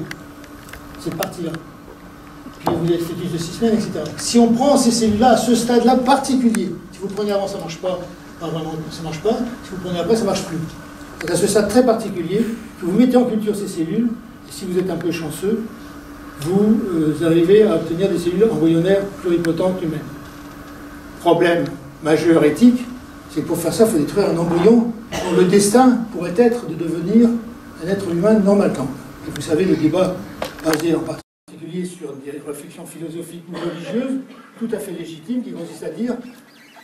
Cette partie-là. Puis vous avez le fœtus de 6 semaines, etc. Si on prend ces cellules-là à ce stade-là particulier, si vous prenez avant, ça ne marche pas, vraiment, ça ne marche pas, si vous prenez après, ça ne marche plus. C'est à ce stade très particulier que vous mettez en culture ces cellules, et si vous êtes un peu chanceux, vous arrivez à obtenir des cellules embryonnaires pluripotentes humaines. Problème majeur éthique, c'est que pour faire ça, il faut détruire un embryon dont le destin pourrait être de devenir un être humain normalement. Et vous savez, le débat basé en particulier sur des réflexions philosophiques ou religieuses, tout à fait légitimes, qui consistent à dire,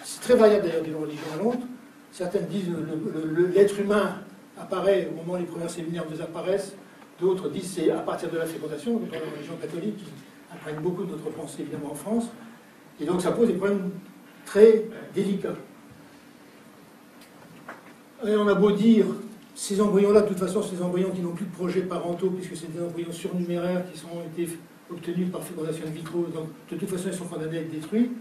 c'est très variable d'ailleurs d'une religion à l'autre, certaines disent que l'être humain apparaît au moment où les premières cellules nerveuses apparaissent, d'autres disent c'est à partir de la fécondation, donc dans la religion catholique qui imprègne beaucoup de notre pensée évidemment en France, et donc ça pose des problèmes très délicats. Et on a beau dire, ces embryons-là, de toute façon, c'est des embryons qui n'ont plus de projets parentaux, puisque c'est des embryons surnuméraires qui ont été obtenus par fécondation in vitro, donc de toute façon ils sont condamnés à être détruits.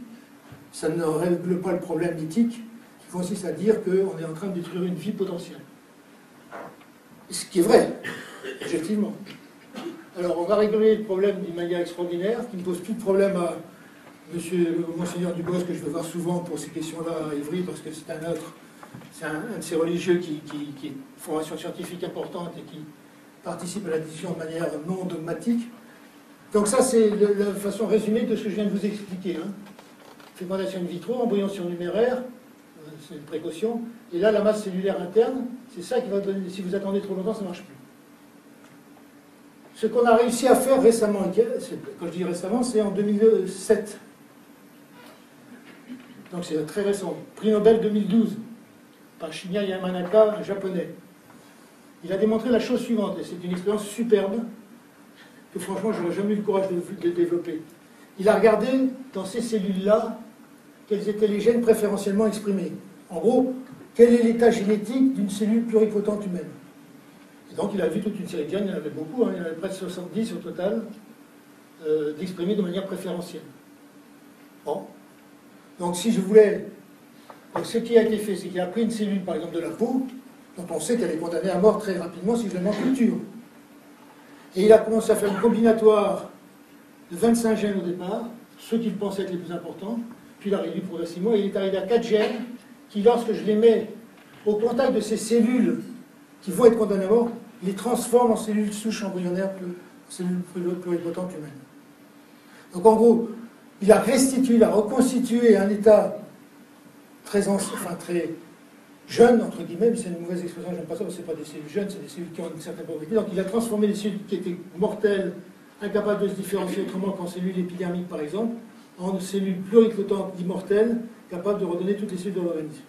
Ça ne règle pas le problème éthique, qui consiste à dire qu'on est en train de détruire une vie potentielle. Ce qui est vrai, objectivement. Alors on va régler le problème d'une manière extraordinaire, qui ne pose plus de problème à Monseigneur Dubos, que je vais voir souvent pour ces questions-là à Évry, parce que c'est un de ces religieux qui a une formation scientifique importante et qui participe à la discussion de manière non dogmatique. Donc ça, c'est la façon résumée de ce que je viens de vous expliquer. Hein. Fécondation in vitro, embryon surnuméraire, c'est une précaution. Et là, la masse cellulaire interne, c'est ça qui va donner... Si vous attendez trop longtemps, ça ne marche plus. Ce qu'on a réussi à faire récemment, quand je dis récemment, c'est en 2007. Donc c'est très récent. Prix Nobel 2012. Par Shinya Yamanaka, un japonais. Il a démontré la chose suivante, et c'est une expérience superbe, que franchement, je n'aurais jamais eu le courage de développer. Il a regardé, dans ces cellules-là, quels étaient les gènes préférentiellement exprimés. En gros, quel est l'état génétique d'une cellule pluripotente humaine. Et donc, il a vu toute une série de gènes, il y en avait beaucoup, hein, il y en avait près de 70 au total, d'exprimer de manière préférentielle. Bon. Donc, si je voulais... Donc, ce qui a été fait, c'est qu'il a pris une cellule, par exemple, de la peau, dont on sait qu'elle est condamnée à mort très rapidement si je la mets en culture. Et il a commencé à faire une combinatoire de 25 gènes au départ, ceux qu'il pensait être les plus importants, puis il a réduit progressivement, et il est arrivé à 4 gènes qui, lorsque je les mets au contact de ces cellules qui vont être condamnées à mort, les transforment en cellules souches embryonnaires, en cellules pluripotentes humaines. Donc en gros, il a restitué, il a reconstitué un état très ancien, enfin très jeune, entre guillemets, mais c'est une mauvaise expression, j'aime pas ça, parce que ce pas des cellules jeunes, c'est des cellules qui ont une certaine propriété. Donc il a transformé les cellules qui étaient mortelles, incapables de se différencier autrement qu'en cellules épidermiques par exemple, en cellules pluripotentes immortelles, capables de redonner toutes les cellules de l'organisme.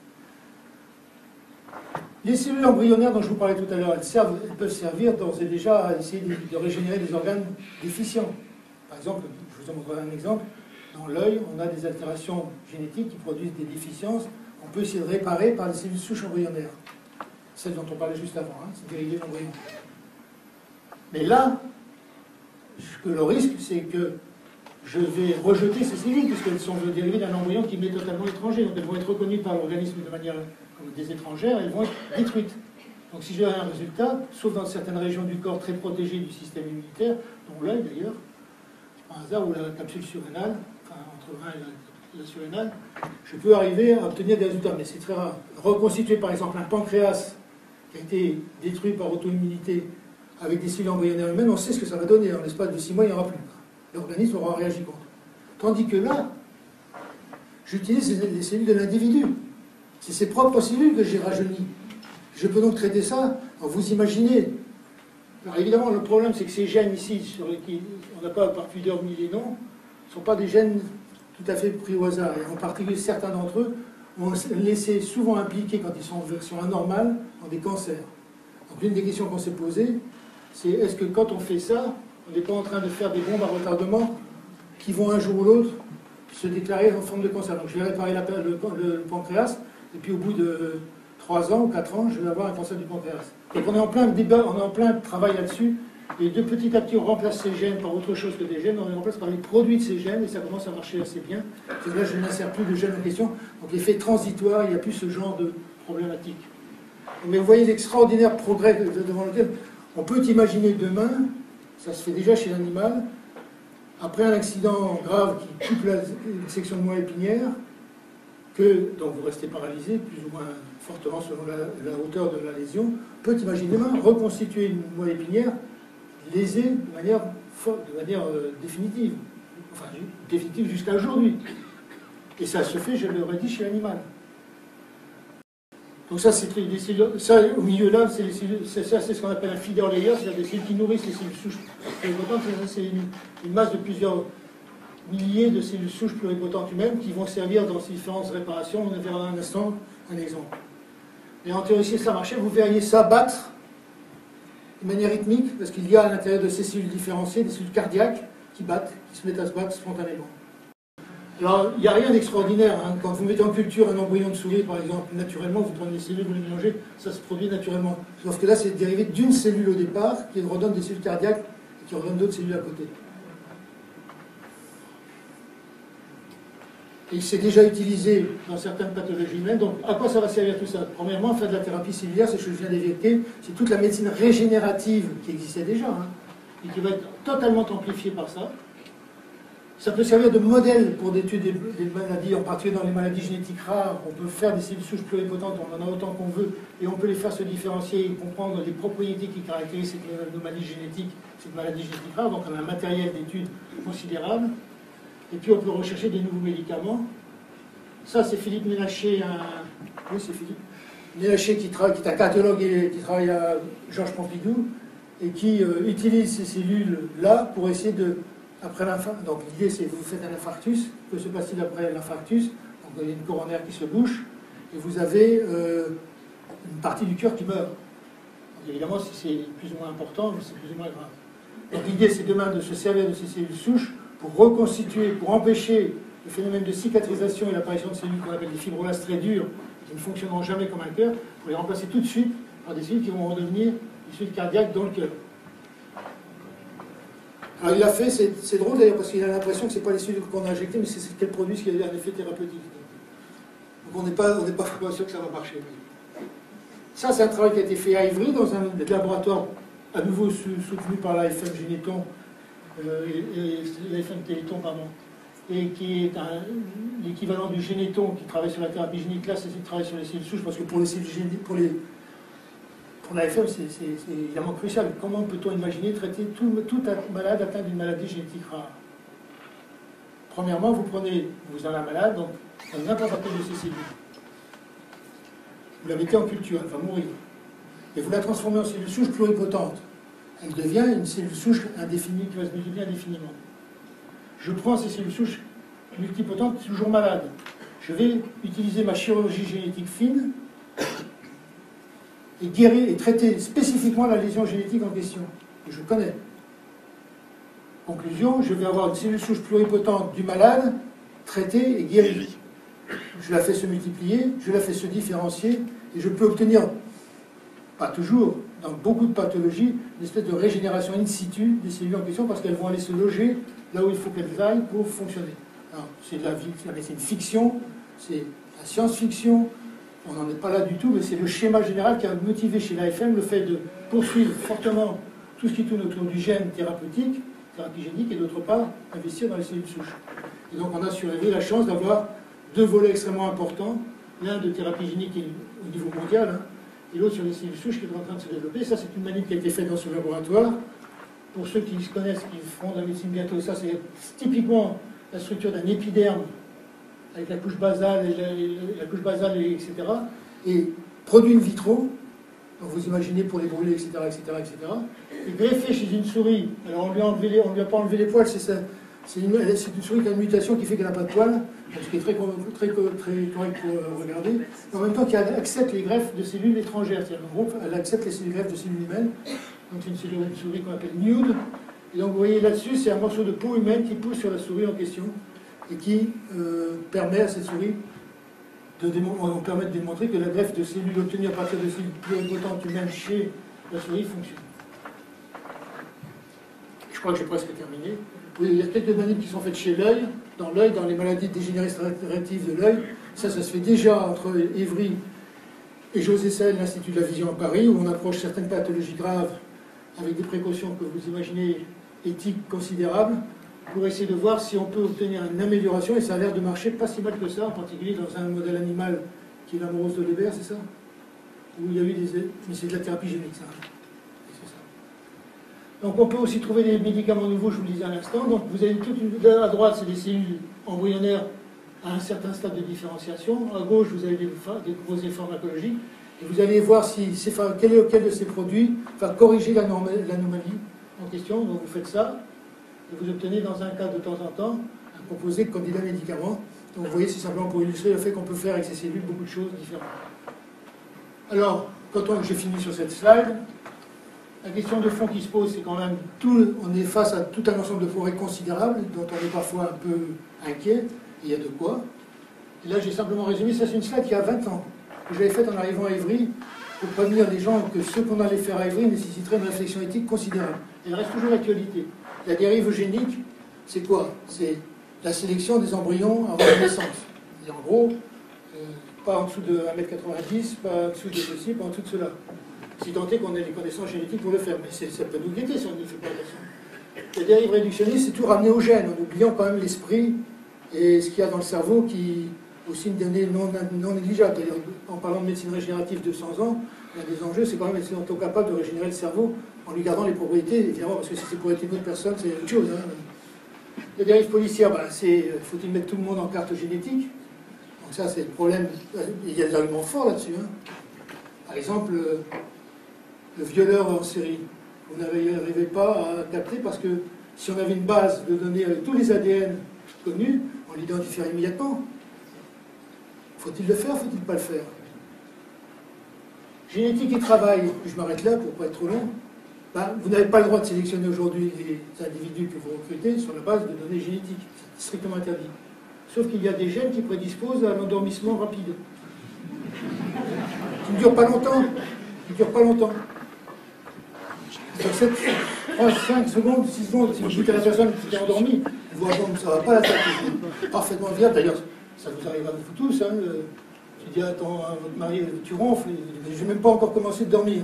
Les cellules embryonnaires dont je vous parlais tout à l'heure, elles peuvent servir d'ores et déjà à essayer de régénérer des organes déficients. Par exemple, je vous en montrerai un exemple, dans l'œil, on a des altérations génétiques qui produisent des déficiences, on peut essayer de réparer par les cellules souches embryonnaires. Celles dont on parlait juste avant, hein, c'est dérivé de l'embryon. Mais là, le risque, c'est que je vais rejeter ces cellules, puisqu'elles sont dérivées d'un embryon qui m'est totalement étranger. Donc elles vont être reconnues par l'organisme de manière comme des étrangères, elles vont être détruites. Donc si j'ai un résultat, sauf dans certaines régions du corps très protégées du système immunitaire, dont l'œil d'ailleurs, c'est pas un hasard, ou la capsule surrénale, enfin, entre 1 et la population rénale, je peux arriver à obtenir des résultats, mais c'est très rare. Reconstituer par exemple un pancréas qui a été détruit par auto-immunité avec des cellules embryonnaires humaines, on sait ce que ça va donner. En l'espace de 6 mois, il n'y aura plus. L'organisme aura réagi contre. Tandis que là, j'utilise les cellules de l'individu. C'est ses propres cellules que j'ai rajeunies. Je peux donc traiter ça. Alors vous imaginez. Alors évidemment, le problème, c'est que ces gènes ici, sur lesquels on n'a pas par pudeur mis les noms, ne sont pas des gènes tout à fait pris au hasard. Et en particulier, certains d'entre eux ont laissé souvent impliqués, quand ils sont en version anormale, dans des cancers. Donc l'une des questions qu'on s'est posées, c'est est-ce que quand on fait ça, on n'est pas en train de faire des bombes à retardement qui vont un jour ou l'autre se déclarer en forme de cancer. Donc je vais réparer le pancréas, et puis au bout de 3 ans ou 4 ans, je vais avoir un cancer du pancréas. Donc on est en plein débat, on est en plein travail là-dessus, et de petit à petit, on remplace ces gènes par autre chose que des gènes, on les remplace par les produits de ces gènes, et ça commence à marcher assez bien. C'est que là, je n'insère plus de gènes en question, donc l'effet transitoire, il n'y a plus ce genre de problématique. Mais vous voyez l'extraordinaire progrès devant lequel on peut imaginer demain, ça se fait déjà chez l'animal, après un accident grave qui coupe une section de moelle épinière, donc vous restez paralysé, plus ou moins fortement selon la hauteur de la lésion, on peut imaginer demain reconstituer une moelle épinière lésée de manière définitive, enfin définitive jusqu'à aujourd'hui. Et ça se fait, je l'aurais dit, chez l'animal. Donc ça, c'est des cellules, ça au milieu là, c'est ce qu'on appelle un feeder layer, c'est-à-dire des cellules qui nourrissent les cellules souches pluripotentes. C'est une masse de plusieurs milliers de cellules souches pluripotentes humaines qui vont servir dans ces différentes réparations. On verra un instant un exemple. Et en théorie, si ça marchait, vous verriez ça battre de manière rythmique, parce qu'il y a à l'intérieur de ces cellules différenciées des cellules cardiaques qui battent, qui se mettent à se battre spontanément. Alors, il n'y a rien d'extraordinaire. Hein. Quand vous mettez en culture un embryon de souris, par exemple, naturellement, vous prenez les cellules, vous les mélangez, ça se produit naturellement. Sauf que là, c'est dérivé d'une cellule au départ, qui redonne des cellules cardiaques, et qui redonne d'autres cellules à côté. Et c'est déjà utilisé dans certaines pathologies humaines. Donc, à quoi ça va servir tout ça? Premièrement, faire de la thérapie cellulaire, c'est ce que je viens d'évoquer, c'est toute la médecine régénérative qui existait déjà, hein, et qui va être totalement amplifiée par ça. Ça peut servir de modèle pour d'études des maladies, en particulier dans les maladies génétiques rares. On peut faire des cellules souches pluripotentes, on en a autant qu'on veut, et on peut les faire se différencier et comprendre les propriétés qui caractérisent cette anomalie génétique, cette maladie génétique rare. Donc on a un matériel d'études considérable. Et puis on peut rechercher des nouveaux médicaments. Ça, c'est Philippe Ménacher, oui, c'est Philippe Ménacher qui est un catalogue et qui travaille à Georges Pompidou, et qui utilise ces cellules-là pour essayer de... Après l'infarctus, donc l'idée c'est que vous faites un infarctus, que se passe-t-il après l'infarctus? Donc vous avez une coronaire qui se bouche, et vous avez une partie du cœur qui meurt. Donc évidemment, si c'est plus ou moins important, c'est plus ou moins grave. Donc l'idée c'est demain de se servir de ces cellules souches pour reconstituer, pour empêcher le phénomène de cicatrisation et l'apparition de cellules qu'on appelle des fibroblastes très dures, qui ne fonctionneront jamais comme un cœur, pour les remplacer tout de suite par des cellules qui vont redevenir des cellules cardiaques dans le cœur. Alors il l'a fait, c'est drôle d'ailleurs, parce qu'il a l'impression que ce n'est pas les cellules qu'on a injectées, mais c'est quel produit qui a un effet thérapeutique. Donc on n'est pas sûr que ça va marcher. Ça, c'est un travail qui a été fait à Ivry, dans un laboratoire à nouveau soutenu par l'AFM Généton, l'AFM Téléthon, pardon, et qui est l'équivalent du Généton qui travaille sur la thérapie génique. Là, c'est de travailler sur les cellules souches, parce que pour les cellules géniques, pour l'AFM, c'est évidemment crucial. Comment peut-on imaginer traiter tout malade atteint d'une maladie génétique rare? Premièrement, vous en avez un malade, donc vous avez n'importe laquelle de ces cellules. Vous la mettez en culture, elle va mourir. Et vous la transformez en cellule souche pluripotente. Elle devient une cellule souche indéfinie qui va se multiplier indéfiniment. Je prends ces cellules souches multipotentes, toujours malades. Je vais utiliser ma chirurgie génétique fine et guérir et traiter spécifiquement la lésion génétique en question, que je connais. Conclusion, je vais avoir une cellule souche pluripotente du malade, traitée et guérie. Je la fais se multiplier, je la fais se différencier, et je peux obtenir, pas toujours, dans beaucoup de pathologies, une espèce de régénération in situ des cellules en question, parce qu'elles vont aller se loger là où il faut qu'elles aillent pour fonctionner. C'est de la médecine fiction, c'est la science-fiction. On n'en est pas là du tout, mais c'est le schéma général qui a motivé chez l'AFM le fait de poursuivre fortement tout ce qui tourne autour du gène thérapeutique, thérapie génique, et d'autre part, investir dans les cellules souches. Et donc on a sur Évry la chance d'avoir deux volets extrêmement importants, l'un de thérapie génique au niveau mondial, hein, et l'autre sur les cellules souches qui est en train de se développer. Ça, c'est une manip qui a été faite dans ce laboratoire. Pour ceux qui se connaissent, qui feront de la médecine bientôt, ça c'est typiquement la structure d'un épiderme avec la couche basale, etc. Et produit in vitro, donc vous imaginez pour les brûler, etc., et greffé chez une souris. Alors on lui a pas enlevé les poils, c'est une souris qui a une mutation qui fait qu'elle n'a pas de poils, ce qui est très correct pour regarder. En même temps, qui accepte les greffes de cellules étrangères, c'est-à-dire en gros, elle accepte les greffes de cellules humaines. Donc c'est une souris qu'on appelle nude. Et donc vous voyez là-dessus, c'est un morceau de peau humaine qui pousse sur la souris en question et qui permet à cette souris de démontrer que la greffe de cellules obtenue à partir de cellules pluripotentes humaines chez la souris fonctionne. Je crois que j'ai presque terminé. Oui, il y a quelques manips qui sont faites chez l'œil, dans les maladies dégénératives de l'œil. Ça se fait déjà entre Évry et José Sel, l'Institut de la Vision à Paris, où on approche certaines pathologies graves avec des précautions que vous imaginez éthiques considérables, pour essayer de voir si on peut obtenir une amélioration, et ça a l'air de marcher pas si mal que ça, en particulier dans un modèle animal qui est l'amorose de Leber, c'est ça? Où il y a eu mais c'est de la thérapie génique, ça. C'est ça. Donc on peut aussi trouver des médicaments nouveaux, je vous le disais à l'instant. Donc vous avez à droite, c'est des cellules embryonnaires à un certain stade de différenciation. À gauche, vous avez des composés pharmacologiques. Et vous allez voir quel de ces produits va corriger l'anomalie en question. Donc vous faites ça, et vous obtenez dans un cas de temps en temps un composé candidat médicament. Donc vous voyez, c'est simplement pour illustrer le fait qu'on peut faire avec ces cellules beaucoup de choses différentes. Alors, quand j'ai fini sur cette slide, la question de fond qui se pose, c'est quand même on est face à tout un ensemble de progrès considérables, dont on est parfois un peu inquiet, et il y a de quoi. Et là, j'ai simplement résumé, ça c'est une slide qui a 20 ans, que j'avais faite en arrivant à Évry, pour prévenir les gens que ce qu'on allait faire à Évry nécessiterait une réflexion éthique considérable. Elle reste toujours d'actualité. La dérive eugénique, c'est quoi? C'est la sélection des embryons avant la naissance. Et en gros, pas en dessous de 1m90, pas en dessous de ceci, pas en dessous de cela. Si tant est qu'on ait les connaissances génétiques pour le faire, mais ça peut nous guetter si on ne fait pas attention. La dérive réductionniste, c'est tout ramener au gène, en oubliant quand même l'esprit et ce qu'il y a dans le cerveau qui est aussi une donnée non négligeable. En parlant de médecine régénérative de 100 ans, il y a des enjeux, c'est quand même si on est capable de régénérer le cerveau en lui gardant les propriétés, évidemment, parce que si c'est pour être une autre personne, c'est autre chose. Hein. La dérive policière, faut-il mettre tout le monde en carte génétique? Donc ça, c'est le problème. Il y a des arguments forts là-dessus. Hein. Par exemple, le violeur en série. Vous n'arrivez pas à capter parce que si on avait une base de données avec tous les ADN connus, on l'identifierait immédiatement. Faut-il le faire, faut-il pas le faire? Génétique et travail, je m'arrête là pour ne pas être trop long. Vous n'avez pas le droit de sélectionner aujourd'hui les individus que vous recrutez sur la base de données génétiques. C'est strictement interdit. Sauf qu'il y a des gènes qui prédisposent à un endormissement rapide. Qui ne dure pas longtemps. Sur 7, 3, 5 secondes, 6 secondes, si vous dites à la personne qui est endormie, vous attendez, ça ne va pas la tête. Parfaitement viable. D'ailleurs, ça vous arrive à vous tous. Hein, tu dis, attends, votre mari, tu ronfles, je n'ai même pas encore commencé de dormir.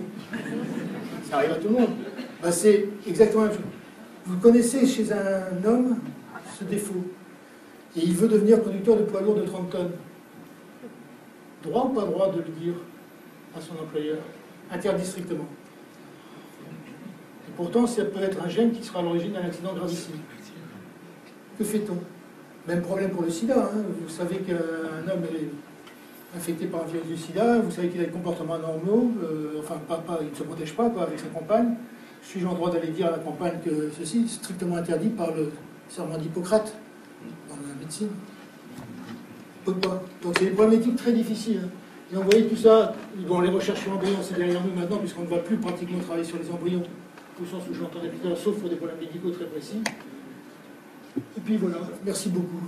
Ça arrive à tout le monde. C'est exactement la même chose. Vous connaissez chez un homme ce défaut. Et il veut devenir conducteur de poids lourd de 30 tonnes. Droit ou pas droit de le dire à son employeur? Interdit strictement. Et pourtant, ça peut être un gène qui sera à l'origine d'un accident gravissime. Que fait-on? Même problème pour le sida. Hein. Vous savez qu'un homme est infecté par un virus du sida, vous savez qu'il a des comportements normaux, il ne se protège pas avec sa compagne. Suis-je en droit d'aller dire à la compagne que ceci est strictement interdit par le serment d'Hippocrate dans la médecine? On ne peut pas. Donc c'est des problématiques très difficiles. Hein. Et donc vous voyez tout ça, les recherches sur l'embryon, c'est derrière nous maintenant, puisqu'on ne va plus pratiquement travailler sur les embryons, au sens où je l'entendais plus tard, sauf pour des problèmes médicaux très précis. Et puis voilà, merci beaucoup.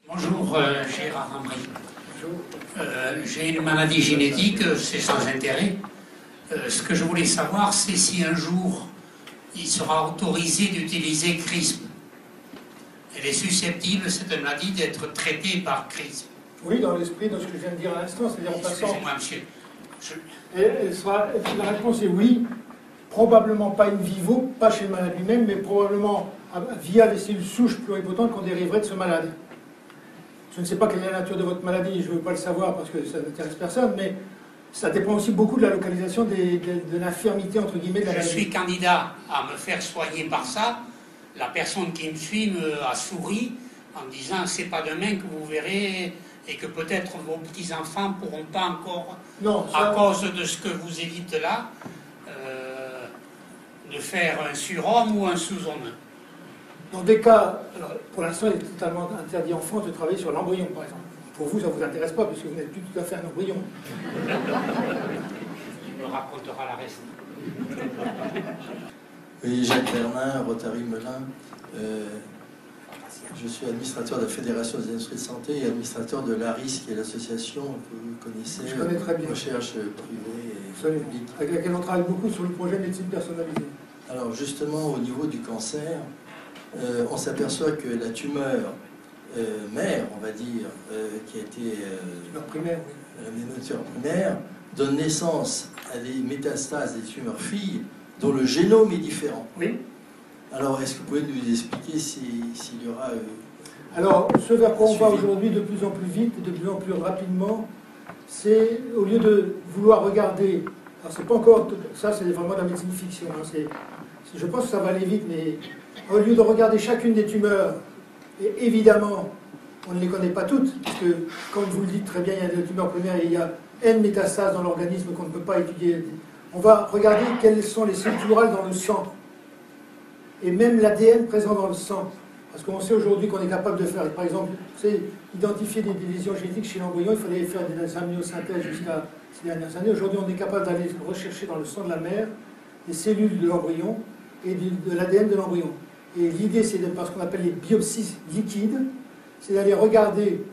Bonjour, Gérard Ambry. J'ai une maladie génétique, c'est sans intérêt. Ce que je voulais savoir, c'est si un jour il sera autorisé d'utiliser CRISPR. elle est susceptible, cette maladie, d'être traitée par crise. Oui, dans l'esprit de ce que je viens de dire à l'instant, c'est-à-dire en passant... Excusez-moi, monsieur. La réponse est oui, probablement pas in vivo, pas chez le malade lui-même, mais probablement via les cellules souches pluripotentes qu'on dériverait de ce malade. Je ne sais pas quelle est la nature de votre maladie, je ne veux pas le savoir parce que ça n'intéresse personne, mais ça dépend aussi beaucoup de la localisation de l'infirmité, entre guillemets, de la maladie. Je suis candidat à me faire soigner par ça. La personne qui me suit a souri en me disant « c'est pas demain que vous verrez » et que peut-être vos petits-enfants ne pourront pas encore, non, ça... à cause de ce que vous évites là, de faire un surhomme ou un sous-homme. Dans des cas, alors, pour l'instant, il est totalement interdit en France de travailler sur l'embryon, par exemple. Pour vous, ça ne vous intéresse pas, puisque vous n'êtes plus tout à fait un embryon. Tu me raconteras la reste. Oui, Jacques Bernin, Rotary Melun. Je suis administrateur de la Fédération des industries de santé et administrateur de l'ARIS, qui est l'association que vous connaissez, je connais très bien. Recherche privée et publique. Avec laquelle on travaille beaucoup sur le projet médecine personnalisée. Alors justement, au niveau du cancer, on s'aperçoit que la tumeur mère, on va dire, qui a été tumeur primaire, oui. La tumeur primaire, donne naissance à des métastases des tumeurs filles dont le génome est différent. Oui. Alors, est-ce que vous pouvez nous expliquer s'il y aura... Alors, ce vers quoi on va aujourd'hui de plus en plus vite et de plus en plus rapidement, c'est, au lieu de vouloir regarder... Alors, c'est pas encore... Ça, c'est vraiment de la médecine fiction. Hein, je pense que ça va aller vite, mais au lieu de regarder chacune des tumeurs, et évidemment, on ne les connaît pas toutes, puisque, comme vous le dites très bien, il y a des tumeurs primaires et il y a N métastases dans l'organisme qu'on ne peut pas étudier. On va regarder quelles sont les cellules tumorales dans le sang. Et même l'ADN présent dans le sang. Parce qu'on sait aujourd'hui qu'on est capable de faire, par exemple, identifier des lésions génétiques chez l'embryon, il fallait faire des amniosynthèses jusqu'à ces dernières années. Aujourd'hui, on est capable d'aller rechercher dans le sang de la mère des cellules de l'embryon et de l'ADN de l'embryon. Et l'idée, c'est de faire ce qu'on appelle les biopsies liquides, c'est d'aller regarder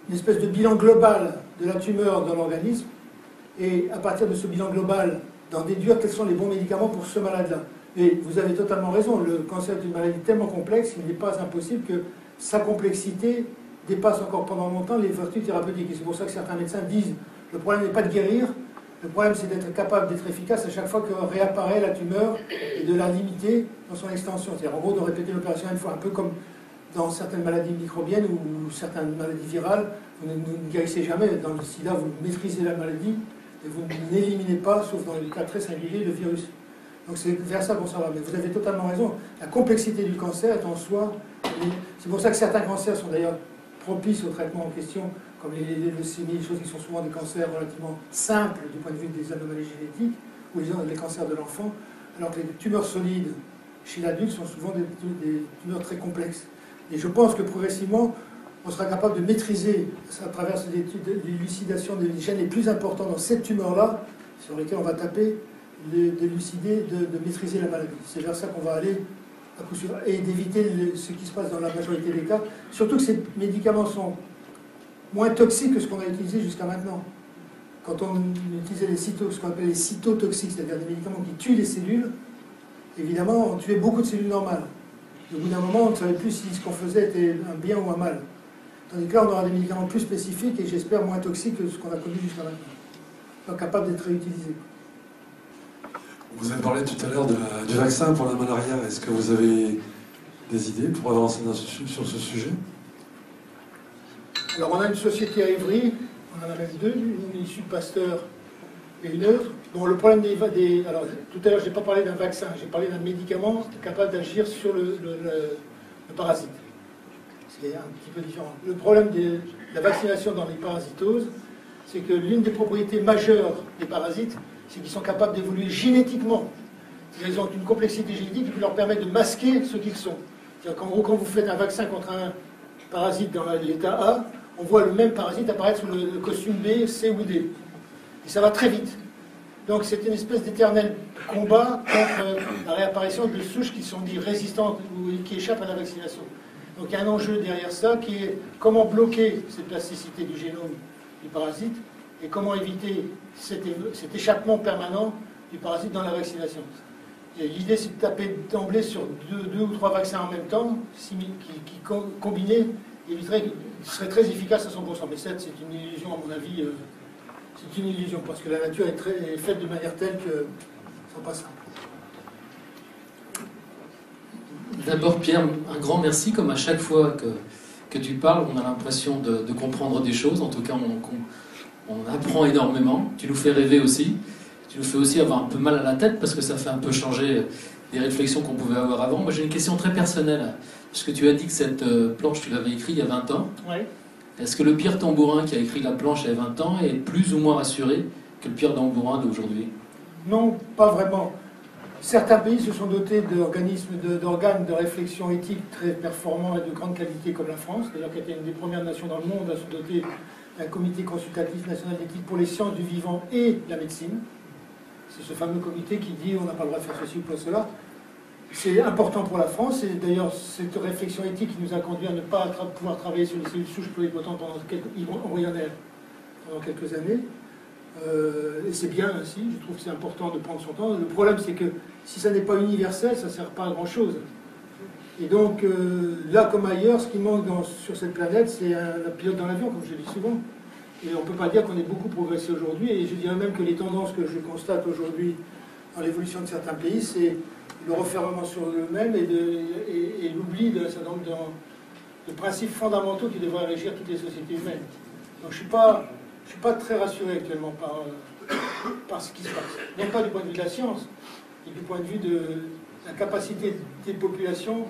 une espèce de bilan global de la tumeur dans l'organisme, et à partir de ce bilan global, d'en déduire quels sont les bons médicaments pour ce malade-là. Et vous avez totalement raison, le cancer est une maladie tellement complexe qu'il n'est pas impossible que sa complexité dépasse encore pendant longtemps les vertus thérapeutiques. Et c'est pour ça que certains médecins disent le problème n'est pas de guérir, le problème c'est d'être capable d'être efficace à chaque fois que réapparaît la tumeur et de la limiter dans son extension. C'est-à-dire en gros de répéter l'opération une fois, un peu comme dans certaines maladies microbiennes ou certaines maladies virales, vous ne guérissez jamais. Dans le sida, vous maîtrisez la maladie et vous n'éliminez pas, sauf dans les cas très singuliers, le virus. Donc c'est vers ça qu'on s'en va. Mais vous avez totalement raison. La complexité du cancer est en soi... C'est pour ça que certains cancers sont d'ailleurs propices au traitement en question, comme les leucémies, des choses qui sont souvent des cancers relativement simples du point de vue des anomalies génétiques, ou les cancers de l'enfant, alors que les tumeurs solides chez l'adulte sont souvent des tumeurs très complexes. Et je pense que progressivement, on sera capable de maîtriser, à travers l'élucidation des gènes les plus importants dans cette tumeur-là, sur lesquels on va taper, d'élucider, de maîtriser la maladie. C'est vers ça qu'on va aller à coup sûr, et d'éviter ce qui se passe dans la majorité des cas. Surtout que ces médicaments sont moins toxiques que ce qu'on a utilisé jusqu'à maintenant. Quand on utilisait ce qu'on appelle les cytotoxiques, c'est-à-dire des médicaments qui tuent les cellules, évidemment, on tuait beaucoup de cellules normales. Au bout d'un moment, on ne savait plus si ce qu'on faisait était un bien ou un mal. Tandis que là, on aura des médicaments plus spécifiques et j'espère moins toxiques que ce qu'on a connu jusqu'à maintenant. Donc capables d'être réutilisés. Vous avez parlé tout à l'heure du vaccin pour la malaria. Est-ce que vous avez des idées pour avancer sur ce sujet? Alors, on a une société à Évry, on en a même deux, une issue de Pasteur et une autre. Bon, le problème alors, tout à l'heure, je n'ai pas parlé d'un vaccin, j'ai parlé d'un médicament capable d'agir sur le parasite. C'est un petit peu différent. Le problème de la vaccination dans les parasitoses, c'est que l'une des propriétés majeures des parasites, c'est qu'ils sont capables d'évoluer génétiquement. Ils ont une complexité génétique qui leur permet de masquer ce qu'ils sont. C'est-à-dire qu'en gros, quand vous faites un vaccin contre un parasite dans l'état A, on voit le même parasite apparaître sous le costume B, C ou D. Et ça va très vite. Donc c'est une espèce d'éternel combat contre la réapparition de souches qui sont dites résistantes ou qui échappent à la vaccination. Donc il y a un enjeu derrière ça qui est comment bloquer cette plasticité du génome du parasite et comment éviter cet échappement permanent du parasite dans la vaccination. L'idée, c'est de taper d'emblée sur deux ou trois vaccins en même temps, combinés, serait très efficace à 100%. Mais c'est une illusion, à mon avis, c'est une illusion, parce que la nature est faite de manière telle que ce n'est pas simple. D'abord, Pierre, un grand merci. Comme à chaque fois que tu parles, on a l'impression de comprendre des choses. En tout cas, on apprend énormément. Tu nous fais rêver aussi. Tu nous fais aussi avoir un peu mal à la tête parce que ça fait un peu changer des réflexions qu'on pouvait avoir avant. Moi, j'ai une question très personnelle. Parce que tu as dit que cette planche, tu l'avais écrite il y a 20 ans. Oui. Est-ce que le Pierre Tambourin qui a écrit la planche il y a 20 ans est plus ou moins rassuré que le Pierre Tambourin d'aujourd'hui? Non, pas vraiment. Certains pays se sont dotés d'organes de réflexion éthique très performants et de grande qualité comme la France, d'ailleurs qui était une des premières nations dans le monde à se doter d'un comité consultatif national d'éthique pour les sciences du vivant et la médecine. C'est ce fameux comité qui dit on n'a pas le droit de faire ceci ou cela. C'est important pour la France, et d'ailleurs cette réflexion éthique qui nous a conduit à ne pas pouvoir travailler sur les cellules souches pluripotentes embryonnaires pendant quelques années. Et c'est bien ainsi, je trouve que c'est important de prendre son temps. Le problème, c'est que si ça n'est pas universel, ça ne sert pas à grand-chose. Et donc, là comme ailleurs, ce qui manque sur cette planète, c'est un pilote dans l'avion, comme je le dis souvent. Et on ne peut pas dire qu'on ait beaucoup progressé aujourd'hui, et je dirais même que les tendances que je constate aujourd'hui dans l'évolution de certains pays, c'est le refermement sur eux-mêmes et l'oubli d'un certain nombre de principes fondamentaux qui devraient régir toutes les sociétés humaines. Donc je ne suis pas très rassuré actuellement par ce qui se passe. Non pas du point de vue de la science, mais du point de vue de la capacité des populations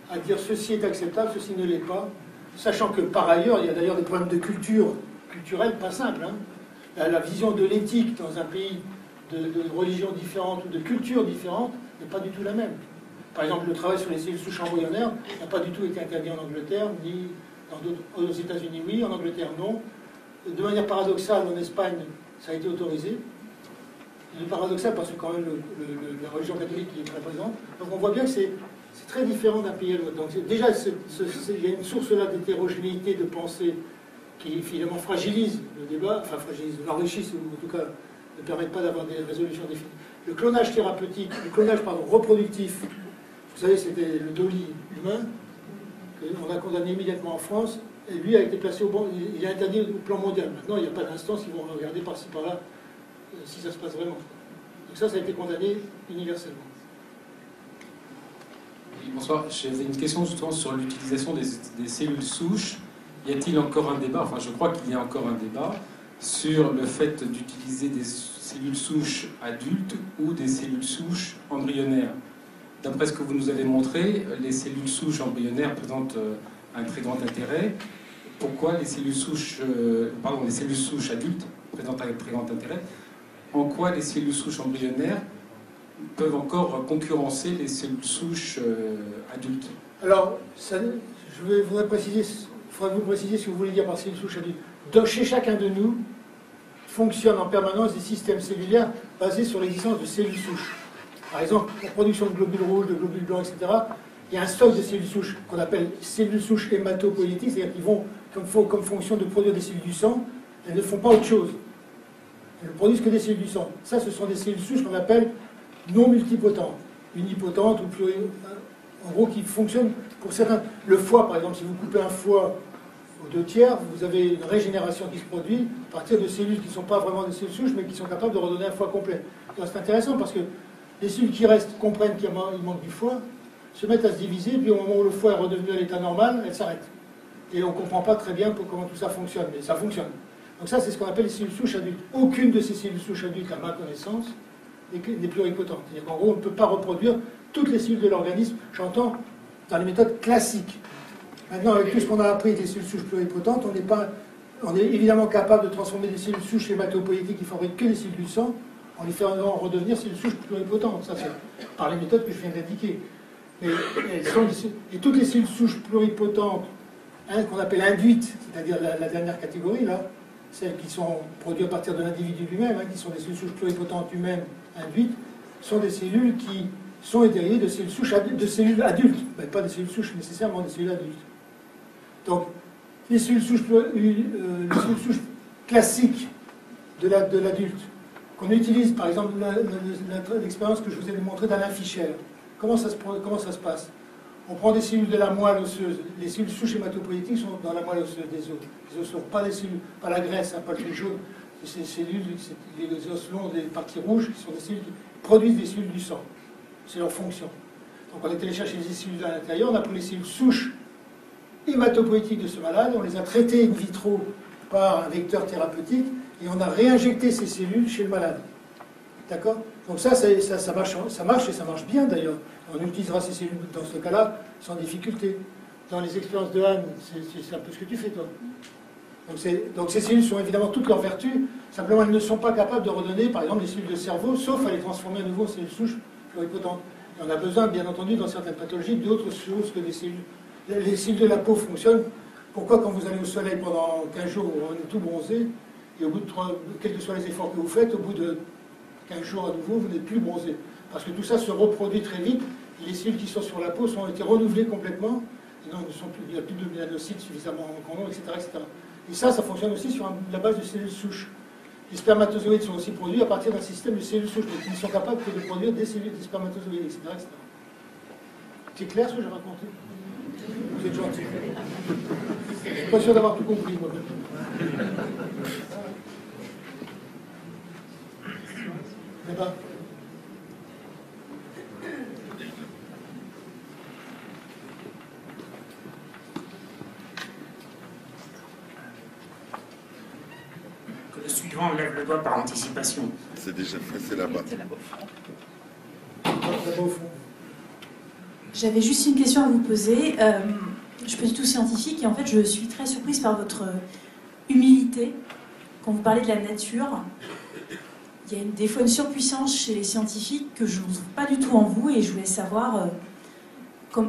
à dire ceci est acceptable, ceci ne l'est pas, sachant que par ailleurs, il y a d'ailleurs des problèmes de culturelle pas simples. Hein. La vision de l'éthique dans un pays de religions différentes ou de cultures différentes n'est pas du tout la même. Par exemple, le travail sur les cellules souches embryonnaires n'a pas du tout été interdit en Angleterre, ni dans aux États-Unis, oui, en Angleterre, non. De manière paradoxale, en Espagne, ça a été autorisé. C'est paradoxal parce que quand même la religion catholique y est très présente. Donc on voit bien que c'est très différent d'un pays à l'autre. Donc déjà, il y a une source là d'hétérogénéité de pensée qui finalement fragilise le débat, enfin fragilise, l'enrichisse ou en tout cas ne permettent pas d'avoir des résolutions définies. Le clonage thérapeutique, le clonage reproductif, vous savez, c'était le Dolly humain, qu'on a condamné immédiatement en France, et lui a été placé il est interdit au plan mondial. Maintenant, il n'y a pas d'instance, ils vont regarder par-ci par-là si ça se passe vraiment. Donc ça a été condamné universellement. Oui, bonsoir, j'avais une question justement sur l'utilisation des cellules souches. Y a-t-il encore un débat, enfin je crois qu'il y a encore un débat, sur le fait d'utiliser des cellules souches adultes ou des cellules souches embryonnaires. D'après ce que vous nous avez montré, les cellules souches embryonnaires présentent un très grand intérêt. Pourquoi les cellules souches, les cellules souches adultes présentent un très grand intérêt? En quoi les cellules souches embryonnaires peuvent encore concurrencer les cellules souches adultes? Alors, je voudrais préciser, il faudrait vous préciser ce que vous voulez dire par cellules souches adultes. Donc, chez chacun de nous, fonctionnent en permanence des systèmes cellulaires basés sur l'existence de cellules souches. Par exemple, la production de globules rouges, de globules blancs, etc., il y a un stock de cellules souches qu'on appelle cellules souches hématopoïétiques, c'est-à-dire qu'ils vont comme fonction de produire des cellules du sang, elles ne font pas autre chose. Elles ne produisent que des cellules du sang. Ça, ce sont des cellules souches qu'on appelle non multipotentes, unipotentes ou pluripotentes, en gros, qui fonctionnent pour certains. Le foie, par exemple, si vous coupez un foie aux 2/3, vous avez une régénération qui se produit à partir de cellules qui ne sont pas vraiment des cellules souches, mais qui sont capables de redonner un foie complet. C'est intéressant parce que les cellules qui restent comprennent qu'il manque du foie, se mettent à se diviser, puis au moment où le foie est redevenu à l'état normal, elles s'arrêtent. Et on ne comprend pas très bien comment tout ça fonctionne, mais ça fonctionne. Donc ça, c'est ce qu'on appelle les cellules souches adultes. Aucune de ces cellules souches adultes, à ma connaissance, n'est pluripotente. C'est-à-dire qu'en gros, on ne peut pas reproduire toutes les cellules de l'organisme, j'entends, dans les méthodes classiques. Maintenant, avec tout ce qu'on a appris des cellules souches pluripotentes, on est évidemment capable de transformer des cellules souches hématopoïétiques qui fabriquent que des cellules du sang, en les faisant redevenir cellules souches pluripotentes. Ça, c'est par les méthodes que je viens d'indiquer. Et toutes les cellules souches pluripotentes, qu'on appelle induites, c'est-à-dire la dernière catégorie, là, celles qui sont produites à partir de l'individu lui-même, qui sont des cellules souches pluripotentes humaines induites, sont des cellules qui sont dérivées de cellules souches adultes, mais pas des cellules souches nécessairement, des cellules adultes. Donc, les cellules souches classiques de l'adulte qu'on utilise, par exemple, l'expérience que je vous ai montrée d'Alain Fischer. Comment ça se passe? On prend des cellules de la moelle osseuse. Les cellules souches hématopoïétiques sont dans la moelle osseuse des os. Les os sont pas les cellules, pas la graisse, pas le truc jaune. C'est ces cellules, les os longs, des parties rouges, qui sont des cellules qui produisent des cellules du sang. C'est leur fonction. Donc on est allé chercher des cellules à l'intérieur, on a pris les cellules souches hématopoïétiques de ce malade, on les a traitées in vitro par un vecteur thérapeutique, et on a réinjecté ces cellules chez le malade. D'accord? Donc ça marche et ça marche bien d'ailleurs. On utilisera ces cellules dans ce cas-là sans difficulté. Dans les expériences de Anne, c'est un peu ce que tu fais toi. Donc ces cellules sont évidemment toutes leurs vertus, simplement elles ne sont pas capables de redonner par exemple les cellules de cerveau, sauf à les transformer à nouveau en cellules souches pluripotentes. Et on a besoin bien entendu dans certaines pathologies d'autres choses que des cellules. Les cellules de la peau fonctionnent. Pourquoi quand vous allez au soleil pendant 15 jours, on est tout bronzé, et au bout de quels que soient les efforts que vous faites, au bout de 15 jours à nouveau, vous n'êtes plus bronzé. Parce que tout ça se reproduit très vite, et les cellules qui sont sur la peau ont été renouvelées complètement, et non, il n'y a plus de mélanocytes suffisamment en nombre, etc., etc. Et ça fonctionne aussi sur la base de cellules souches. Les spermatozoïdes sont aussi produits à partir d'un système de cellules souches, donc ils sont capables de produire des cellules, des spermatozoïdes, etc., etc. C'est clair ce que j'ai raconté? Vous êtes gentil. Je ne suis pas sûr d'avoir tout compris, moi. Débat. Que le suivant lève le doigt par anticipation. C'est déjà fait, c'est là-bas. J'avais juste une question à vous poser. Je ne suis pas du tout scientifique et en fait je suis très surprise par votre humilité quand vous parlez de la nature. Il y a des fois une surpuissance chez les scientifiques que je ne trouve pas du tout en vous et je voulais savoir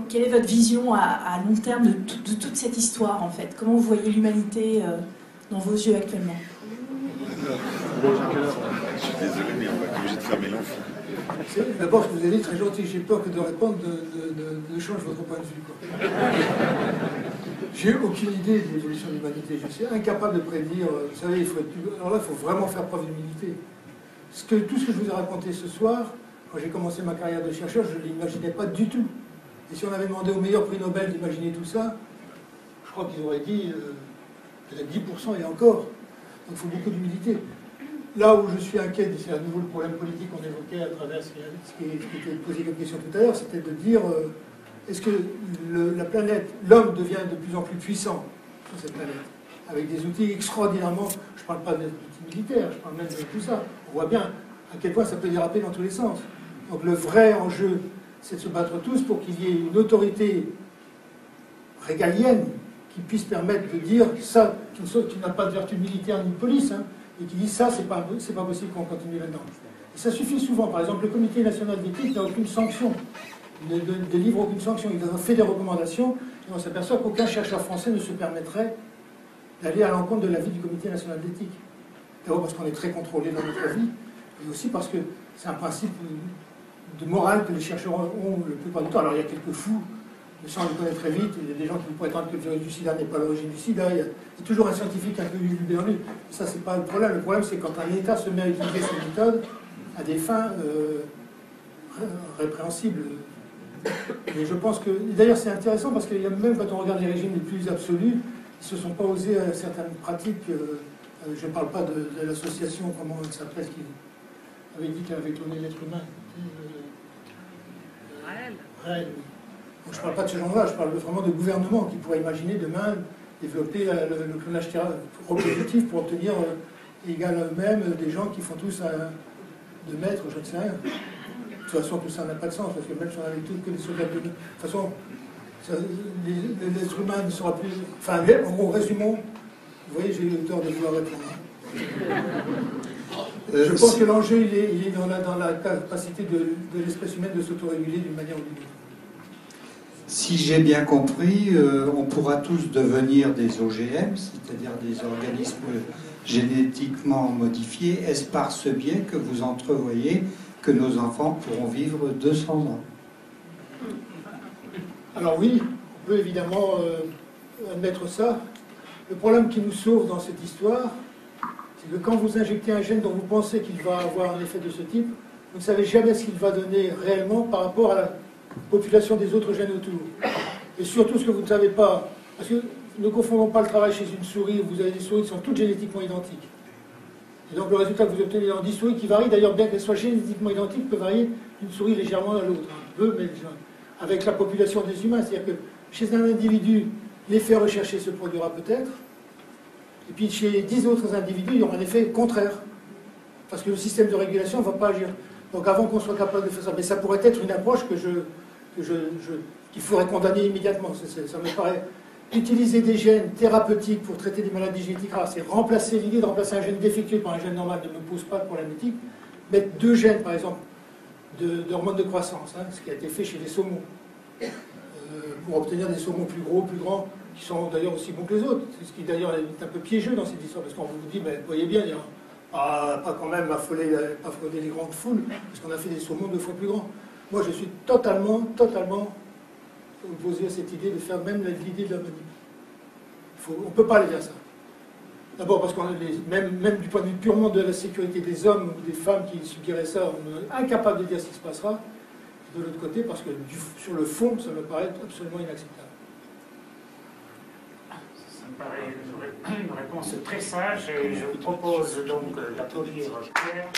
quelle est votre vision à long terme de toute cette histoire en fait. Comment vous voyez l'humanité dans vos yeux actuellement? Je suis désolé, mais on va être obligé de fermer l'enfant. D'abord, je vous ai dit très gentil, j'ai peur que de répondre de change votre point de vue. J'ai aucune idée de l'évolution de l'humanité. Je suis incapable de prédire. Vous savez, alors là, il faut vraiment faire preuve d'humilité. Tout ce que je vous ai raconté ce soir, quand j'ai commencé ma carrière de chercheur, je ne l'imaginais pas du tout. Et si on avait demandé au meilleur prix Nobel d'imaginer tout ça, je crois qu'ils auraient dit peut-être 10% et encore. Donc il faut beaucoup d'humilité. Là où je suis inquiet, c'est à nouveau le problème politique qu'on évoquait à travers ce qui était posé comme question tout à l'heure, c'était de dire est-ce que la planète, l'homme devient de plus en plus puissant sur cette planète, avec des outils extraordinairement, je ne parle pas d'outils militaires, je parle même de tout ça. On voit bien à quel point ça peut déraper dans tous les sens. Donc le vrai enjeu, c'est de se battre tous pour qu'il y ait une autorité régalienne qui puisse permettre de dire ça, qui n'a pas de vertu militaire ni de police, hein, et qui dit ça, c'est pas possible qu'on continue là-dedans. Et ça suffit souvent. Par exemple, le Comité national d'éthique n'a aucune sanction, ne délivre aucune sanction. Il a fait des recommandations, et on s'aperçoit qu'aucun chercheur français ne se permettrait d'aller à l'encontre de l'avis du Comité national d'éthique. D'abord parce qu'on est très contrôlé dans notre avis, et aussi parce que c'est un principe de morale que les chercheurs ont le plupart du temps. Alors il y a quelques fous, mais ça on le connaît très vite. Il y a des gens qui vont prétendre que le virus du sida n'est pas l'origine du sida. Il y a toujours un scientifique un peu ulubéolu. Ça, c'est pas le problème. Le problème, c'est quand un État se met à utiliser ces méthodes à des fins répréhensibles. Et je pense que... D'ailleurs, c'est intéressant parce que même quand on regarde les régimes les plus absolus, ils ne se sont pas osés à certaines pratiques. Je ne parle pas de l'association, comment elle s'appelle, qui avait dit qu'elle avait cloné l'être humain. Raël, oui. Donc, je ne parle pas de ce genre-là, je parle vraiment de gouvernements qui pourraient imaginer demain développer le clonage reproductif pour obtenir égal à eux-mêmes des gens qui font tous 2 mètres, je ne sais rien. De toute façon, tout ça n'a pas de sens, parce que même si on avait tout que des soldats de... De toute façon, l'être humain ne sera plus... Enfin, en gros, résumons. Vous voyez, j'ai eu le tort de vouloir répondre. Je pense que l'enjeu, il est dans la capacité de l'espèce humaine de s'autoréguler d'une manière ou d'une autre. Si j'ai bien compris, on pourra tous devenir des OGM, c'est-à-dire des organismes génétiquement modifiés. Est-ce par ce biais que vous entrevoyez que nos enfants pourront vivre 200 ans? Alors oui, on peut évidemment admettre ça. Le problème qui nous sauve dans cette histoire, C'est que quand vous injectez un gène dont vous pensez qu'il va avoir un effet de ce type, vous ne savez jamais ce qu'il va donner réellement par rapport à la population des autres gènes autour. Et surtout ce que vous ne savez pas, parce que ne confondons pas le travail chez une souris où vous avez des souris qui sont toutes génétiquement identiques. Et donc le résultat que vous obtenez dans 10 souris qui varient, d'ailleurs bien qu'elles soient génétiquement identiques, peut varier d'une souris légèrement à l'autre. Peu, mais avec la population des humains. C'est-à-dire que chez un individu, l'effet recherché se produira peut-être, et puis chez 10 autres individus, il y aura un effet contraire. Parce que le système de régulation ne va pas agir. Donc avant qu'on soit capable de faire ça, mais ça pourrait être une approche qu'il faudrait condamner immédiatement. Ça me paraît... Utiliser des gènes thérapeutiques pour traiter des maladies génétiques rares, c'est remplacer l'idée de remplacer un gène défectueux par un gène normal ne me pose pas de problème éthique. Mettre 2 gènes, par exemple, d'hormones de croissance, hein, ce qui a été fait chez les saumons, pour obtenir des saumons plus gros, plus grands, qui sont d'ailleurs aussi bons que les autres. C'est ce qui d'ailleurs est un peu piégeux dans cette histoire, parce qu'on vous dit, ben, voyez bien, il y a pas quand même affoler les grandes foules, parce qu'on a fait des saumons 2 fois plus grands. Moi, je suis totalement opposé à cette idée de faire même l'idée de la manip. On ne peut pas aller vers ça. D'abord parce qu'on même du point de vue purement de la sécurité des hommes ou des femmes qui subiraient ça, on est incapable de dire ce qui se passera. Et de l'autre côté, parce que sur le fond, ça me paraît absolument inacceptable. Ça me paraît une réponse très sage et je vous propose donc d'applaudir Pierre.